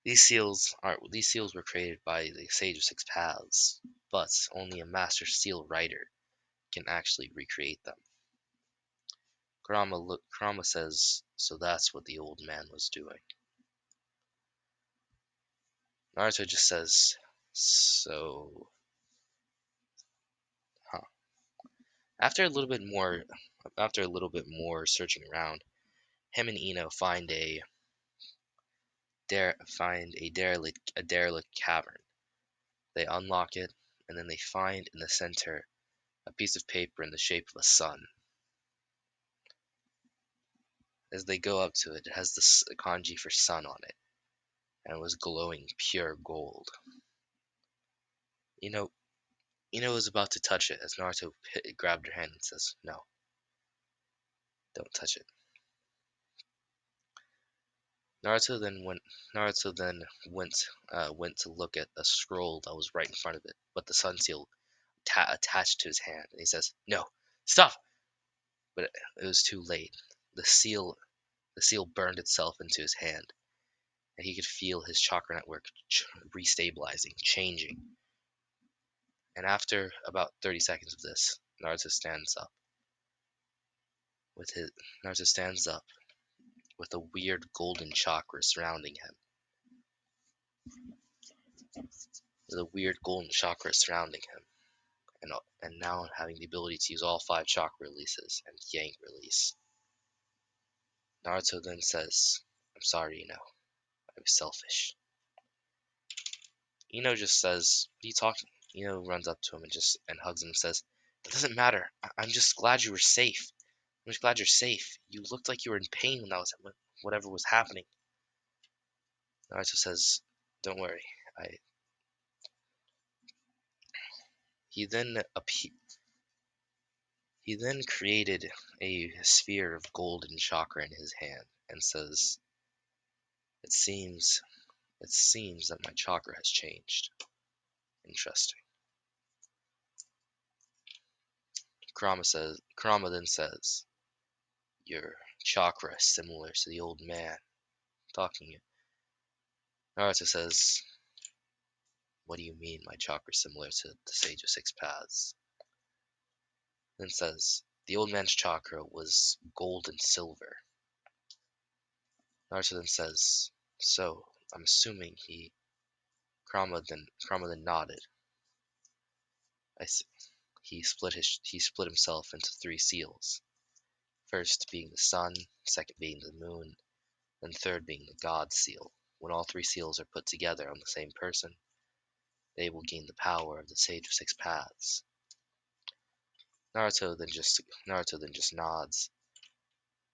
A: These seals were created by the Sage of Six Paths, but only a Master Seal Writer can actually recreate them. Kurama says, so that's what the old man was doing. Naruto just says, so, huh. After a little bit more, after a little bit more searching around, him and Ino find a derelict cavern. They unlock it, and then they find in the center a piece of paper in the shape of a sun. As they go up to it, it has the kanji for sun on it, and it was glowing pure gold. Ino Ino was about to touch it as Naruto grabbed her hand and says, "No, don't touch it." Naruto then went to look at a scroll that was right in front of it, but the sun seal attached to his hand, and he says, "No, stop!" But it was too late. The seal the seal burned itself into his hand, and he could feel his chakra network restabilizing, changing. And after about 30 seconds of this, with his Naruto stands up with a weird golden chakra surrounding him. With a weird golden chakra surrounding him. And now having the ability to use all 5 chakra releases and Yang release. Naruto then says, "I'm sorry, Ino. I was selfish." Ino just says, "What are you talking?" Ino runs up to him and hugs him and says, "That doesn't matter. I'm just glad you were safe. I'm just glad you're safe. You looked like you were in pain when whatever was happening." Naruto says, "Don't worry. I." He then He then created a sphere of golden chakra in his hand and says, "It seems it seems that my chakra has changed. Interesting." Kurama then says, "Your chakra is similar to the old man talking to you." Naruto says, "What do you mean my chakra is similar to the Sage of Six Paths?" Then says, "The old man's chakra was gold and silver." Naruto then says, "So, I'm assuming Kurama then nodded. I, he split himself into 3 seals. First being the sun, second being the moon, and third being the God seal. When all 3 seals are put together on the same person, they will gain the power of the Sage of Six Paths." Naruto then just nods.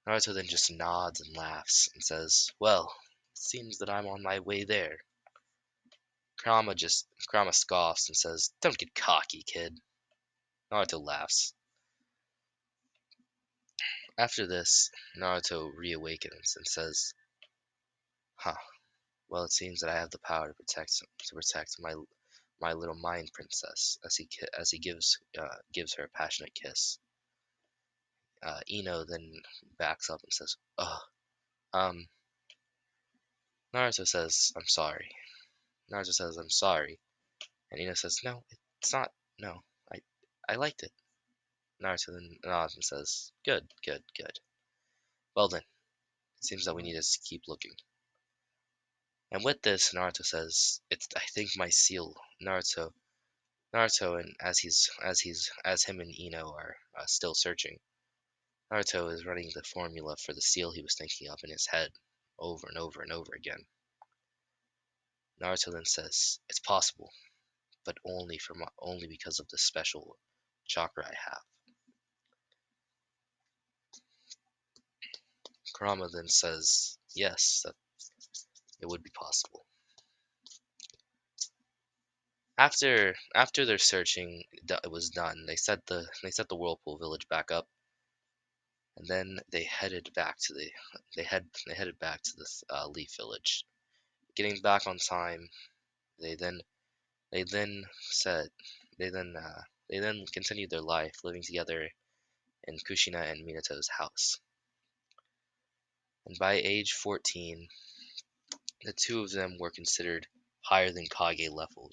A: Naruto then just nods and laughs and says, "Well, it seems that I'm on my way there." Kurama scoffs and says, "Don't get cocky, kid." Naruto laughs. After this, Naruto reawakens and says, "Huh. Well, it seems that I have the power to protect my little mind princess." As he gives her a passionate kiss. Ino then backs up and says, "Ugh." Um, Naruto says, "I'm sorry." Naruto says, "I'm sorry," and Ino says, "No, it's not. No, I I liked it." Naruto then nods and says, "Good, good, good. Well then, it seems that we need to keep looking." And with this, Naruto says, "It's I think my seal." Naruto, and as him and Ino are still searching, Naruto is running the formula for the seal he was thinking of in his head over and over and over again. Naruto then says, "It's possible, but only because of the special chakra I have." Kurama then says, "Yes, that it would be possible." After their searching was done, they set the whirlpool village back up, and then they headed back to the Leaf Village. Getting back on time, they then they then said they then they then continued their life living together in Kushina and Minato's house. And by age 14, the two of them were considered higher than Kage level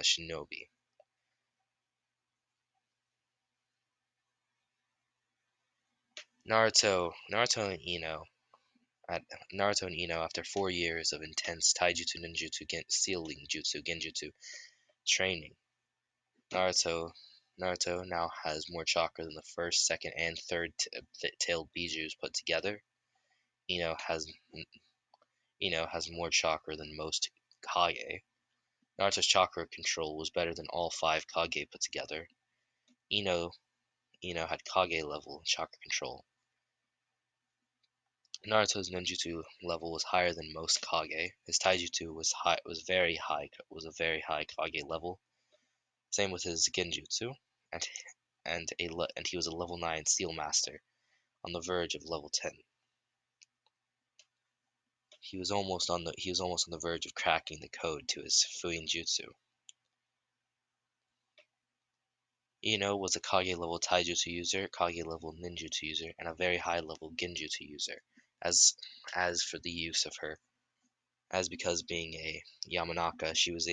A: shinobi. Naruto and Ino at Naruto and Ino, after 4 years of intense taijutsu ninjutsu sealing jutsu genjutsu training, Naruto Naruto now has more chakra than the first, second, and third tailed Bijus put together. Ino has Ino has more chakra than most Kage. Naruto's chakra control was better than all five Kage put together. Ino Ino had Kage level chakra control. Naruto's ninjutsu level was higher than most Kage. His taijutsu was a very high Kage level. Same with his genjutsu, and and he was a level 9 Steel Master, on the verge of level 10. He was almost on the verge of cracking the code to his Fuinjutsu. Ino was a Kage level taijutsu user, Kage level ninjutsu user, and a very high level genjutsu user. As as for the use of her, as because being a Yamanaka, she was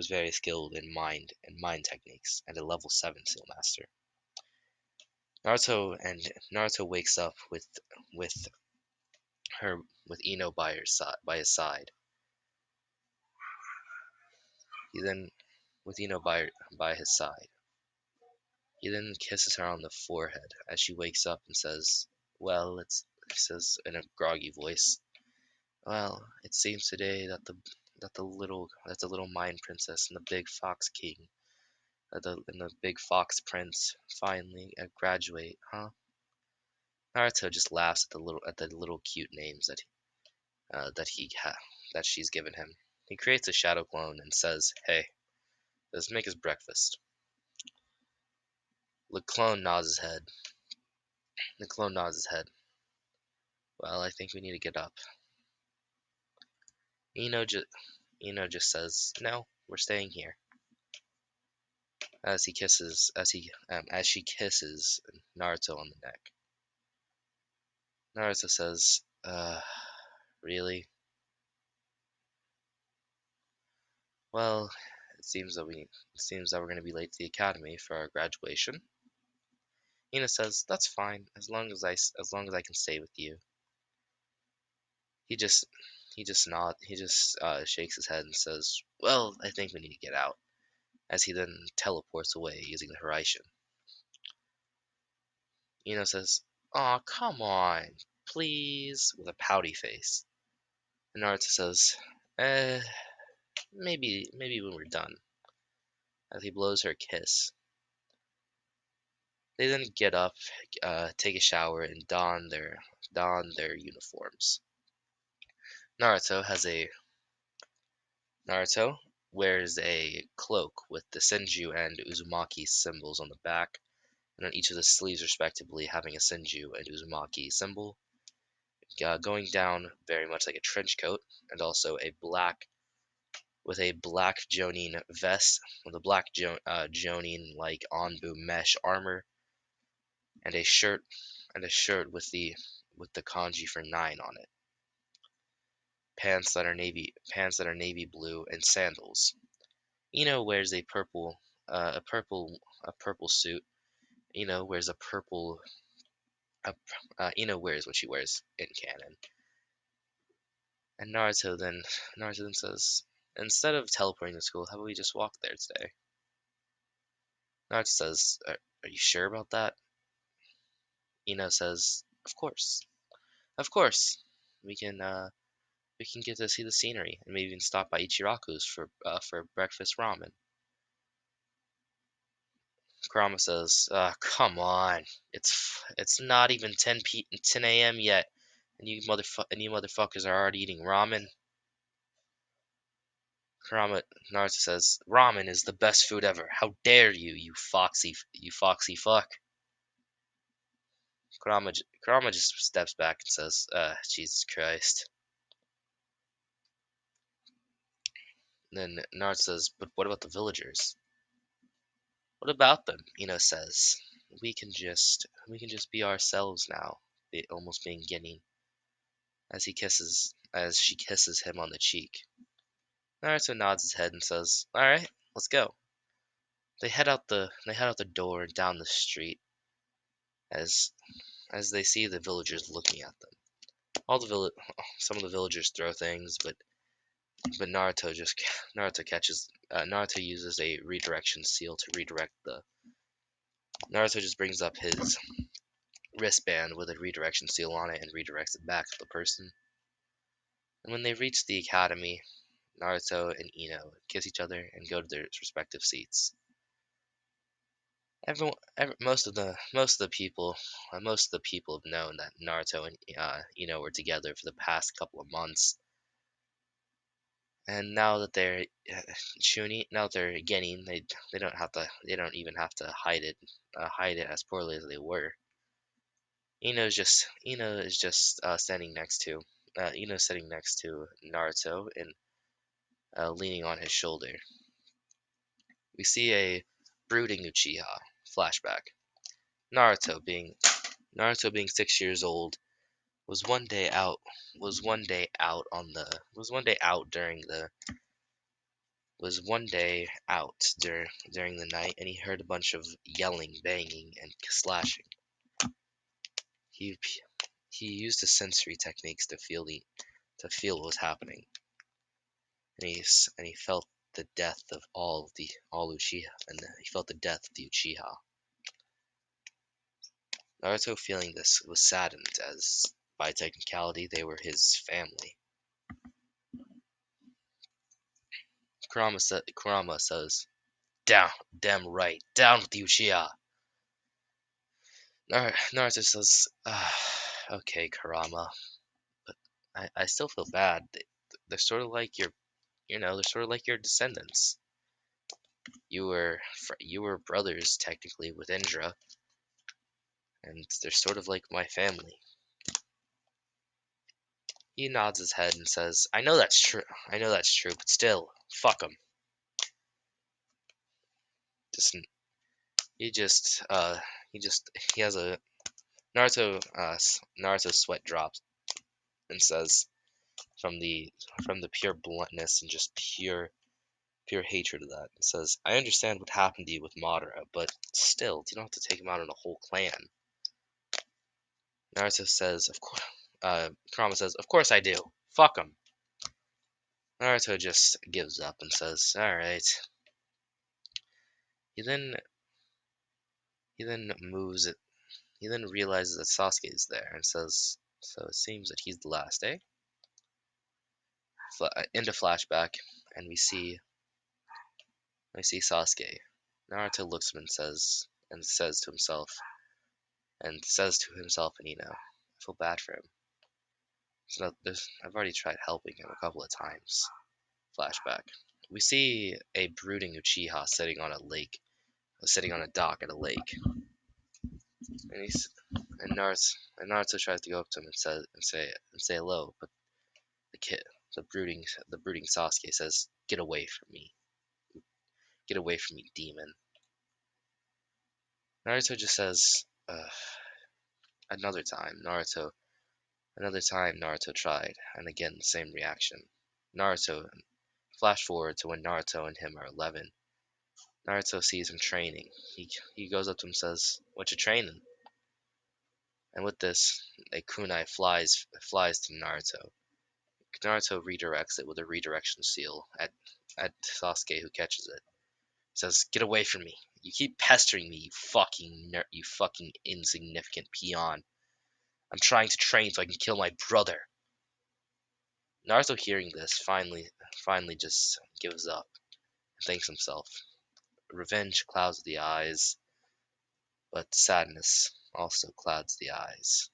A: very skilled in mind techniques, and a level 7 Seal Master. Naruto wakes up with her with Ino by his side. He then with Ino by his side. He then kisses her on the forehead as she wakes up and says, "Well, he says in a groggy voice, "Well, it seems today that the little Mine Princess and the Big Fox King, and the Big Fox Prince finally graduate, huh?" Naruto just laughs at the little cute names that that she's given him. He creates a shadow clone and says, "Hey, let's make his breakfast." The clone nods his head. The clone nods his head. "Well, I think we need to get up." Ino just Ino just says, "No, we're staying here." As she kisses Naruto on the neck. Naruto says, really? Well, it seems that we're going to be late to the academy for our graduation." Ina says, "That's fine, as long as I can stay with you." He just shakes his head and says, "Well, I think we need to get out," as he then teleports away using the Hiraishin. Ino says, "Aw, come on, please," with a pouty face. And Naruto says, "Eh, maybe when we're done," as he blows her a kiss. They then get up, take a shower, and don their uniforms. Naruto has a Naruto wears a cloak with the Senju and Uzumaki symbols on the back, and on each of the sleeves respectively having a Senju and Uzumaki symbol, going down very much like a trench coat, and also a black Jonin vest with a black Jonin like Anbu mesh armor, and a shirt with the kanji for 9 on it. Pants that are navy blue, and sandals. Ino wears a purple suit. Ino wears a purple. Ino wears what she wears in canon. And Naruto then says, "Instead of teleporting to school, how about we just walk there today?" Naruto says, "Are you sure about that?" Says, of course, we can get to see the scenery and maybe even stop by Ichiraku's for breakfast ramen. Kurama says, come on, it's not even 10 a.m. yet, and you motherfuckers are already eating ramen. Kurama Naruto says, ramen is the best food ever. How dare you, you foxy fuck. Kurama just steps back and says, Jesus Christ. Then Naruto says, but what about the villagers? What about them? Says, we can just be ourselves now. Almost being Ginny as she kisses him on the cheek. Naruto nods his head and says, all right, let's go. They head out the door and down the street as they see the villagers looking at them. Some of the villagers throw things, but Naruto uses a redirection seal to redirect the. Naruto just brings up his wristband with a redirection seal on it and redirects it back to the person. And when they reach the academy, Naruto and kiss each other and go to their respective seats. Most of the people have known that Naruto and were together for the past couple of months, and now that they're now that they're getting, they don't even have to hide it as poorly as they were. Ino is just sitting next to Naruto and leaning on his shoulder. We see a brooding Uchiha flashback. Naruto being 6 years old was one day out was one day out on the was one day out during the was one day out during the night, and he heard a bunch of yelling, banging, and slashing. He he used his sensory techniques to feel what was happening, and he felt the death of all Uchiha, and he felt the death of the Uchiha. Naruto, feeling this, was saddened, as by technicality they were his family. Kurama says, "Down, damn right, down with the Uchiha." Naruto says, "Okay, Kurama, but I still feel bad. They're sort of like they're sort of like your descendants. You were brothers technically with Indra, and they're sort of like my family." He nods his head and says, "I know that's true. I know that's true, but still, fuck him." Just he just he has a Naruto's sweat drops and says, from the pure bluntness and just pure hatred of that, it says, "I understand what happened to you with Madara, but still, you don't have to take him out on a whole clan." Naruto says, "Of course." Kurama says, "Of course I do. Fuck him." Naruto just gives up and says, "All right." He then he then moves it. He then realizes that Sasuke is there and says, "So it seems that he's the last, eh?" Into flashback, and we see Sasuke. Naruto looks at him and says to himself and I feel bad for him. I've already tried helping him a couple of times. Flashback. We see a brooding Uchiha sitting on a dock at a lake, and Naruto tries to go up to him and say hello, but the kid, the brooding Sasuke says, "Get away from me, demon." Naruto just says, Another time Naruto tried, and again the same reaction. Naruto Flash forward to when Naruto and him are 11. Naruto sees him training. He goes up to him and says, "What you training?" And with this, a kunai flies to Naruto. Naruto redirects it with a redirection seal at Sasuke, who catches it. He says, "Get away from me. You keep pestering me, you fucking insignificant peon. I'm trying to train so I can kill my brother. Naruto, hearing this, finally just gives up and thinks himself. Revenge clouds the eyes, but sadness also clouds the eyes,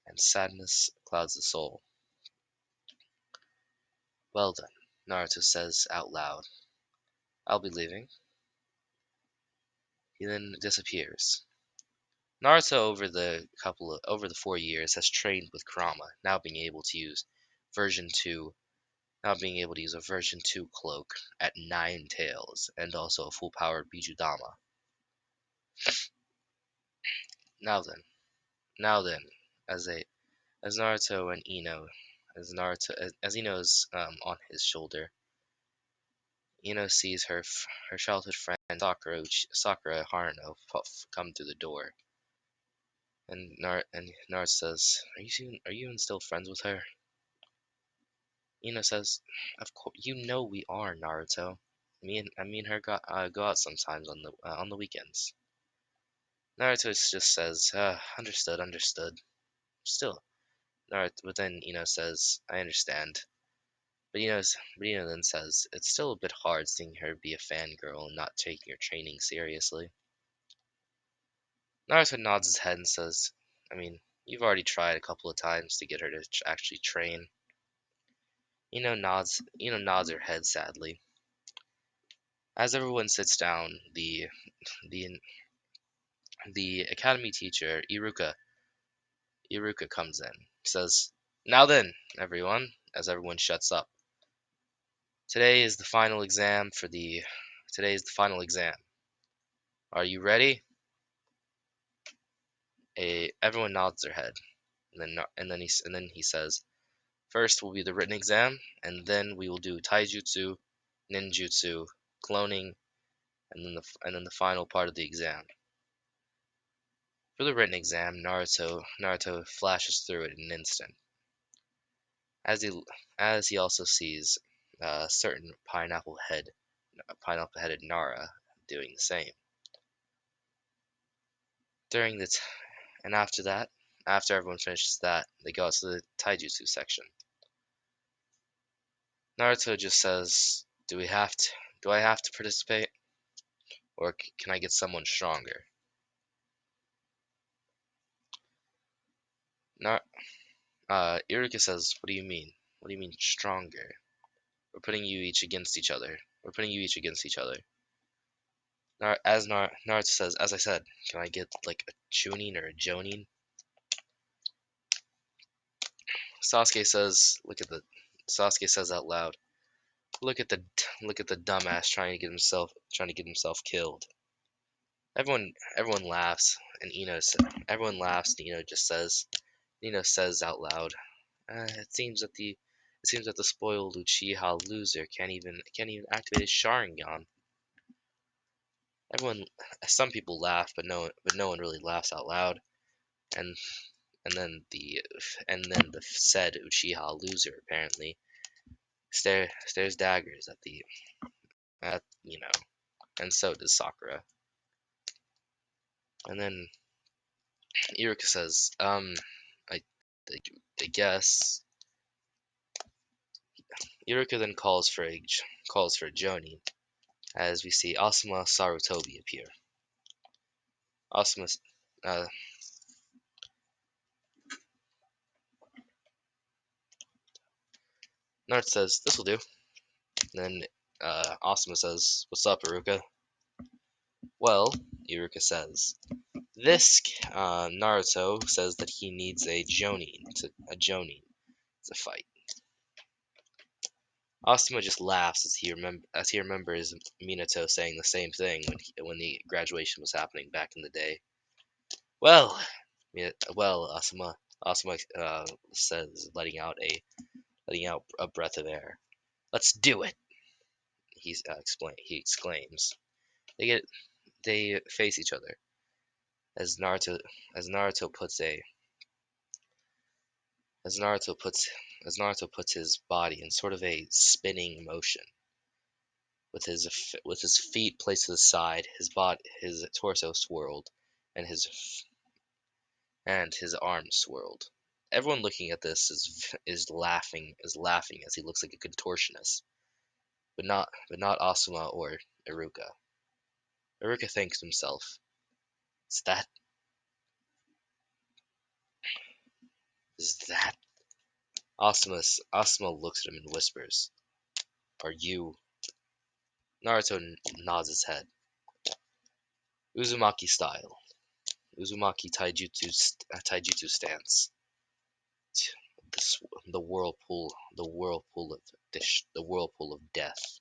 A: and sadness clouds the soul. Well then, Naruto says out loud, I'll be leaving. He then disappears. Naruto over the 4 years has trained with Kurama, now being able to use version 2 now being able to use a version 2 cloak at 9 tails and also a full powered Bijudama. Now then, now then, as a as Naruto and Ino as Ino's on his shoulder, Ino sees her childhood friend Sakura Haruno come through the door, and Naruto says, "Are you even still friends with her?" Ino says, "Of course, you know we are, Naruto. Me and her go out sometimes on the weekends." Naruto just says, "Understood, understood." Still, Naruto, but then Ino says, "I understand." But Ino then says, "It's still a bit hard seeing her be a fangirl and not taking her training seriously." Naruto nods his head and says, you've already tried a couple of times to get her to actually train." Ino nods her head sadly. As everyone sits down, the the academy teacher Iruka comes in. Says, "Now then, everyone," as everyone shuts up. Today is the final exam for the Today is the final exam. Are you ready?" Everyone nods their head, and then he says, "First will be the written exam, and then we will do taijutsu, ninjutsu, cloning, and then the final part of the exam." For the written exam, Naruto flashes through it in an instant, as he also sees a certain pineapple-headed Nara doing the same. During the t- and after that, after everyone finishes that, they go out to the taijutsu section. Naruto just says, Do I have to participate, or can I get someone stronger?" Nar- Iruka says, "What do you mean? What do you mean stronger? We're putting you each against each other. We're putting you each against each other." Naruto says, "As I said, can I get like a Chunin or a Jonin?" Sasuke says, Sasuke says out loud, "Look at the look at the dumbass trying to get himself killed." Everyone laughs, and everyone laughs, and Ino says out loud, it seems that the spoiled Uchiha loser can't even activate his Sharingan." Everyone, some people laugh, but no one really laughs out loud. And and then the said Uchiha loser apparently stares daggers at and so does Sakura. And then Iruka says, I, I guess." Iruka then calls for a Jonin, as we see Asuma Sarutobi appear. Asuma, uh, Naruto says, "This will do." Then Asuma says, "What's up, Iruka?" "Well," Iruka says, "this Naruto says that he needs a Jonin to fight." Asuma just laughs as he remembers Minato saying the same thing when the graduation was happening back in the day. "Well, Asuma says, letting out a breath of air. "Let's do it!" He exclaims. They get they face each other as Naruto puts a as Naruto puts his body in sort of a spinning motion. with his feet placed to the side, his torso swirled, and his arms swirled. Everyone looking at this is laughing as he looks like a contortionist, but not Asuma or Iruka. Iruka thinks to himself, "Is that is that?" Asuma looks at him and whispers, "Are you?" Naruto nods his head. Uzumaki style. Uzumaki taijutsu stance. This, the whirlpool of death.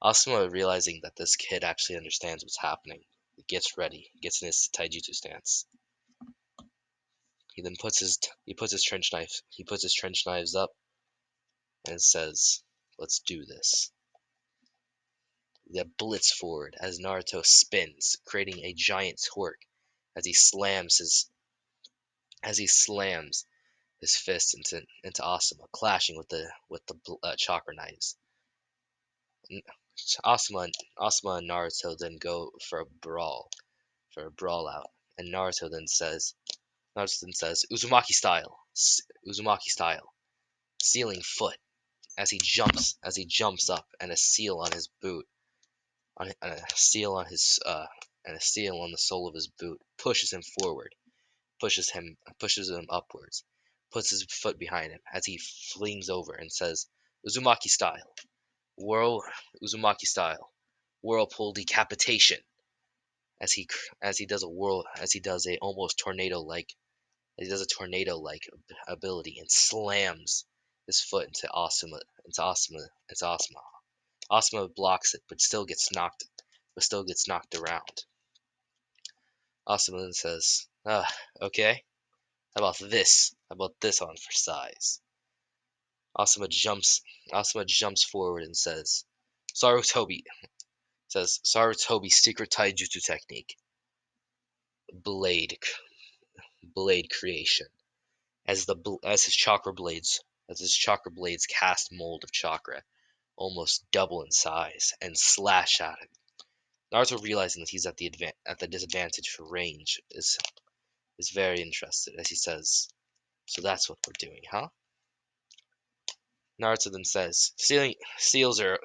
A: Asuma, realizing that this kid actually understands what's happening, gets ready, gets in his taijutsu stance. He then puts his trench knives up and says, "Let's do this." They blitz forward as Naruto spins, creating a giant torque as he slams his fist into Asuma, clashing with the chakra knives. Asuma and Naruto then go for a brawl out, and Naruto then says, Uzumaki style, sealing foot as he jumps up, and a seal on his boot, on a seal on his and a seal on the sole of his boot pushes him forward, pushes him upwards, puts his foot behind him as he flings over and says, Uzumaki style, whirl Uzumaki style, whirlpool decapitation, as he does a almost tornado like he does a tornado like ability and slams his foot into Asuma. Asuma blocks it, but still gets knocked around. Asuma then says, okay, how about this on for size?" Asuma jumps Asuma jumps forward and Sarutobi Sarutobi's secret taijutsu technique, blade blade creation, as his chakra blades cast mold of chakra, almost double in size, and slash at him. Naruto, realizing that he's at the disadvantage for range, is very interested as he says, "So that's what we're doing, huh?" Naruto then says, seals are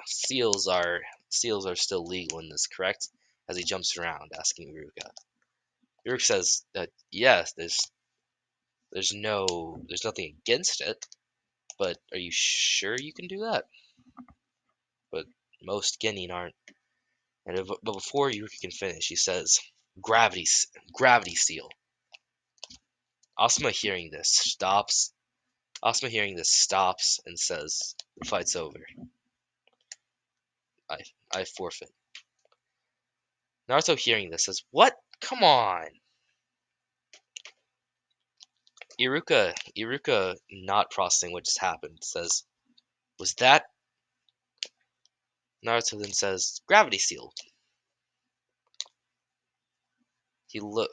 A: still legal in this, correct?" As he jumps around, asking Iruka. Iruka says that yes, there's nothing against it, but are you sure you can do that? But most Genin aren't. But before Iruka can finish, he says, "Gravity, gravity seal." Asuma hearing this stops. And says, "The fight's over. I I forfeit." Naruto hearing this says, "What? Come on!" Iruka, not processing what just happened, says, "Was that?" Naruto then says, "Gravity seal." He look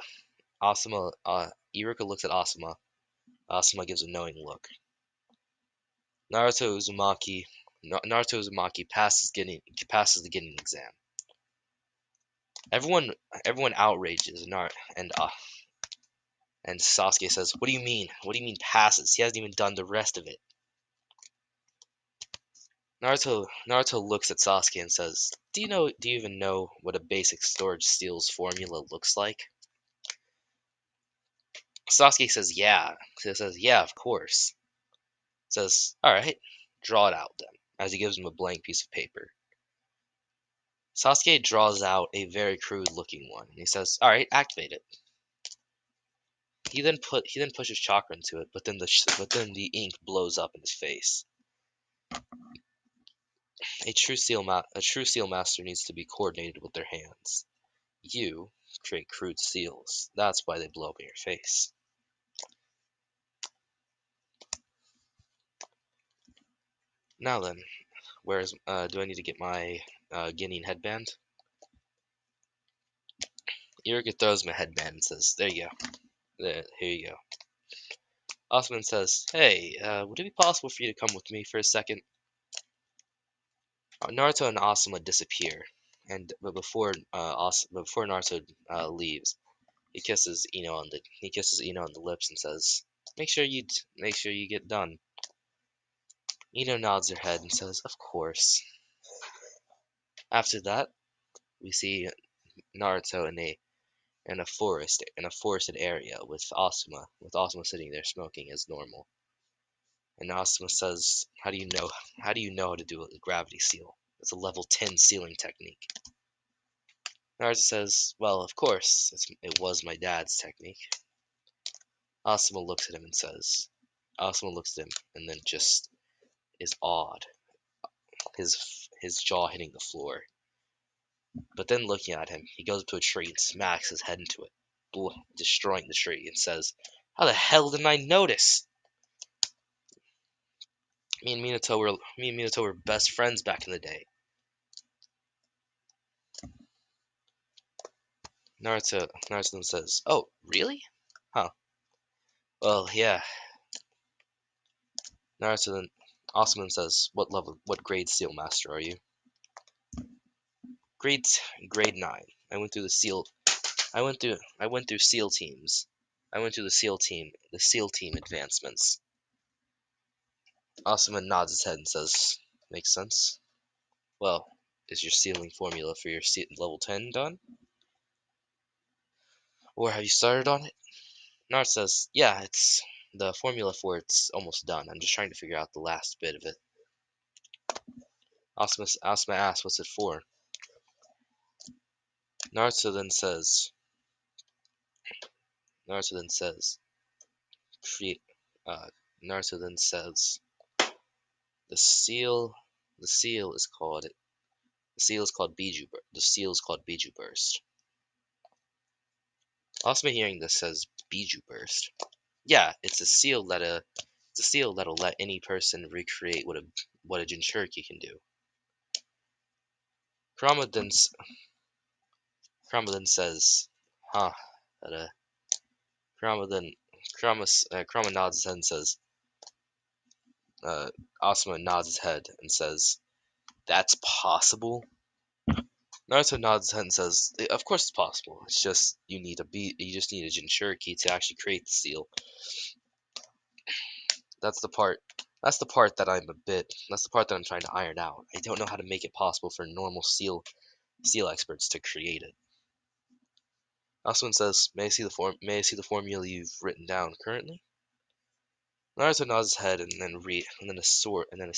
A: Asuma. Iruka looks at Asuma. Asuma gives a knowing look. Naruto Uzumaki passes the Genin exam. Everyone outrages and Sasuke says, "What do you mean? What do you mean passes? He hasn't even done the rest of it." Naruto looks at Sasuke and says, Do you even know what a basic storage steel's formula looks like?" Sasuke says, "Yeah." He says, "Yeah, of course." Says, "All right, draw it out then," as he gives him a blank piece of paper. Sasuke draws out a very crude looking one, and he says, "All right, activate it." He then pushes chakra into it, but then the ink blows up in his face. A true seal master needs to be coordinated with their hands. You create crude seals. That's why they blow up in your face. Now then, do I need to get my Guinean headband? Iruka throws my headband and says, "There you go. Here you go." Osman says, "Hey, would it be possible for you to come with me for a second?" Naruto and Asuma disappear, but before Naruto leaves, he kisses Ino on the lips and says, make sure you get done." Ino nods her head and says, "Of course." After that, we see Naruto in a forested area with Asuma sitting there smoking as normal. And Asuma says, how do you know how to do a gravity seal? It's a level 10 sealing technique." Naruto says, "Well, of course, it was my dad's technique." Asuma looks at him and says, Asuma looks at him and then just is awed, his jaw hitting the floor. But then looking at him, he goes up to a tree and smacks his head into it, destroying the tree, and says, "How the hell didn't I notice? Me and Minato were best friends back in the day." Naruto then says, "Oh, really? Huh. Well, yeah." Naruto then Asuma then says, what grade seal master are you?" Grade grade 9. I went through SEAL teams. I went through the SEAL team advancements." Asuma nods his head and says, "Makes sense. Well, is your sealing formula for your level 10 done? Or have you started on it?" Naruto says, "Yeah, it's the formula for it's almost done. I'm just trying to figure out the last bit of it." Asuma asks, "What's it for?" Naruto then says, Naruto then says, create, uh, Naruto then says, the seal, the seal is called, the seal is called Biju Burst." Asuma hearing this says, "Biju Burst?" "Yeah, it's a seal that'll let any person recreate what a Jinchuriki can do." Kurama then, Kurama then says, "Huh, that, Kurama then, Kurama nods his head and says, uh, Asuma nods his head and says, "That's possible?" Naruto nods his head and says, "Of course it's possible. It's just you just need a Jinchuriki to actually create the seal." That's the part. That's the part that I'm trying to iron out. I don't know how to make it possible for normal seal experts to create it. Asuma says, May I see the formula you've written down currently?" Naruto nods his head and then a sword and then a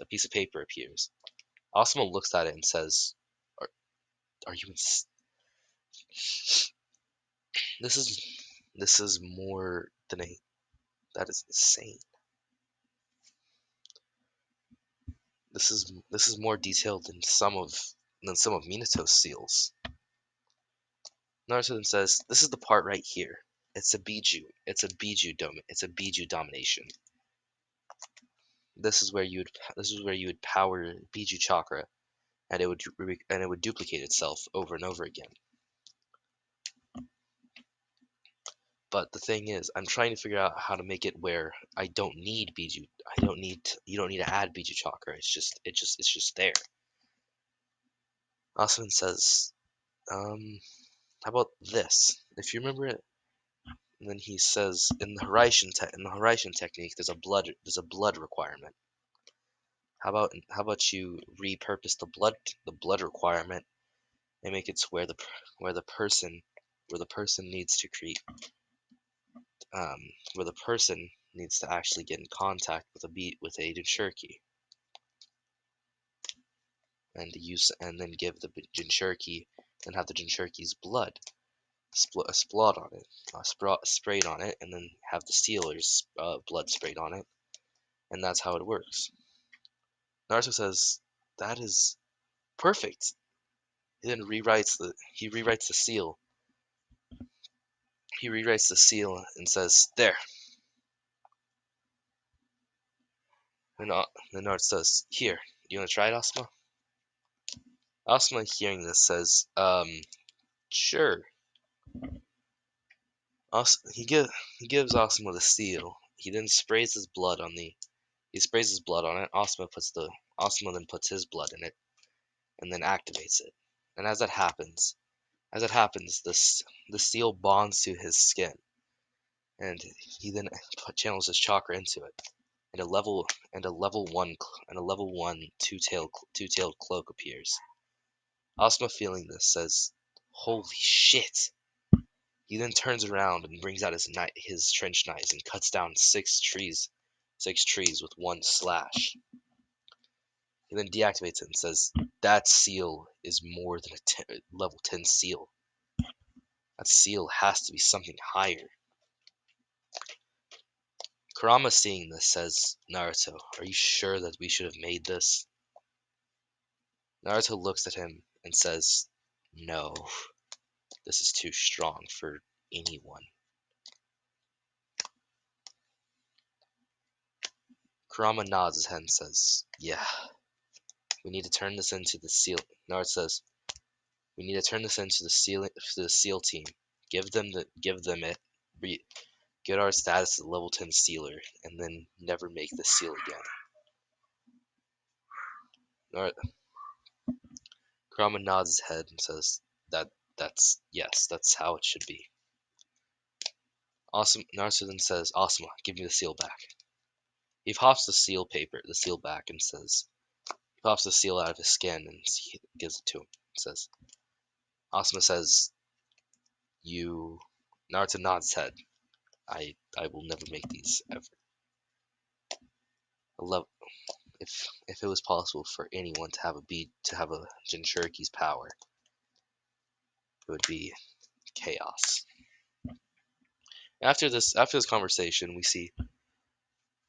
A: piece of paper appears. Asuma looks at it and says, "Are, are you this is this is more than a that is insane. This is more detailed than some of Minato's seals." Naruto then says, "This is the part right here. It's a Biju domination. This is where you would power Biju chakra, and it would duplicate itself over and over again. But the thing is, I'm trying to figure out how to make it where I don't need Biju. You don't need to add Biju chakra. It's just there." Asuma says, "How about this? If you remember it." And then he says, in the Horizon technique, there's a blood requirement. How about you repurpose the blood requirement and make it to where the person where the person needs to create um where the person needs to actually get in contact with a Jinchuriki and then give the Jinchuriki and have the Jinchuriki's blood splot on it, sprayed on it, and then have the sealer's blood sprayed on it, and that's how it works." Naruto says, "That is perfect." He rewrites the seal. He rewrites the seal and says, "There." And then Naruto says, "Here, you wanna try it, Asuma?" Asuma hearing this says, sure." He gives Asuma the seal. He sprays his blood on it. Asuma Asuma then puts his blood in it and then activates it. And as it happens, the seal bonds to his skin, and he then channels his chakra into it. And a level one two-tailed cloak appears. Asuma, feeling this, says, "Holy shit!" He then turns around and brings out his trench knives and cuts down six trees with one slash. He then deactivates it and says, "That seal is more than a level 10 seal. That seal has to be something higher." Kurama, seeing this, says, "Naruto, are you sure that we should have made this?" Naruto looks at him and says, "No, this is too strong for anyone." Kurama nods his head and says, "Yeah, we need to turn this into the seal." Naruto says, "We need to turn this into the seal team. Give them it. Get our status as a level 10 sealer, and then never make this seal again." Kurama nods his head and says, "That's how it should be." Naruto then says, "Asuma, give me the seal back." He pops the seal back, and says, he pops the seal out of his skin and gives it to him. Says, Asuma says, "You." Naruto nods his head. I will never make these ever. I love if it was possible for anyone to have a Jinchuriki's power, it would be chaos. After this conversation, we see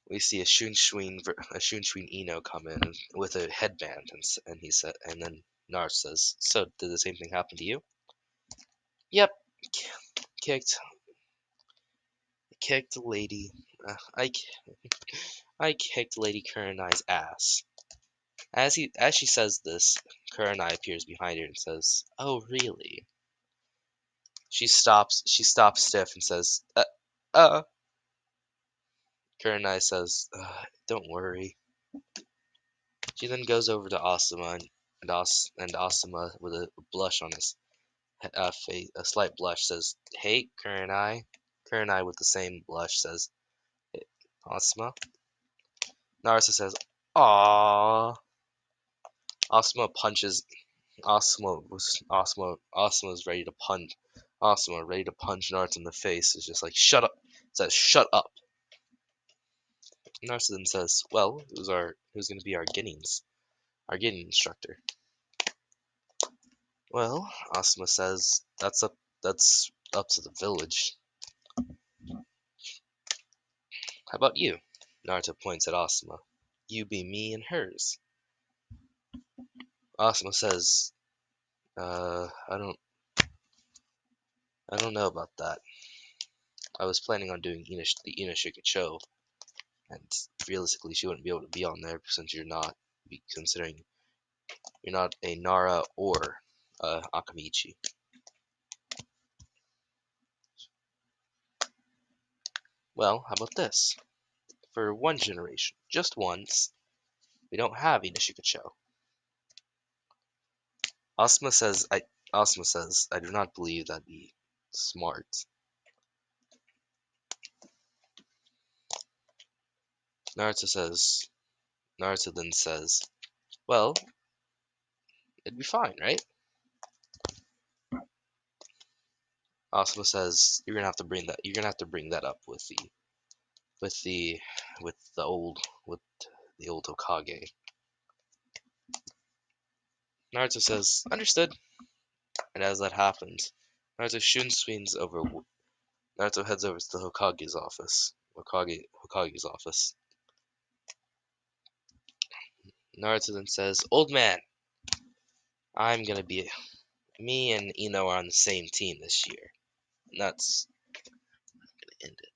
A: a Shunshuin Ino come in with a headband, and then Naruto says, "So did the same thing happen to you?" "Yep, kicked kicked lady. I I kicked Lady Kurenai's ass." As she says this, Kurenai appears behind her and says, "Oh, really?" She stops stiff and says, uh. Kurenai says, "Don't worry." She then goes over to Asuma, and Asuma, with a blush on his face, a slight blush, says, "Hey, Kurenai." Kurenai, with the same blush, says, "Hey, Asuma." Naruto says, "Aww." Asuma punches. Asuma's ready to punch. Asuma, ready to punch Naruto in the face, is just like, "Shut up." Says, "Shut up." Naruto then says, "Well, who's gonna be our Guinness instructor?" "Well," Asuma says, that's up to the village. "How about you?" Naruto points at Asuma. "You be me and hers." Asuma says, I don't know about that. I was planning on doing the Inoshika and realistically she wouldn't be able to be on there since considering you're not a Nara or Akamichi." "Well, how about this? For one generation, just once, we don't have Inoshika." Asuma says, "I do not believe that'd be smart." Naruto then says, "Well, it'd be fine, right?" Asuma says, You're gonna have to bring that up with with the with the old Hokage." Naruto says, "Understood." And as that happens, Naruto heads over to the Hokage's office. Naruto then says, "Old man, I'm gonna be me and Ino are on the same team this year." And that's gonna end it.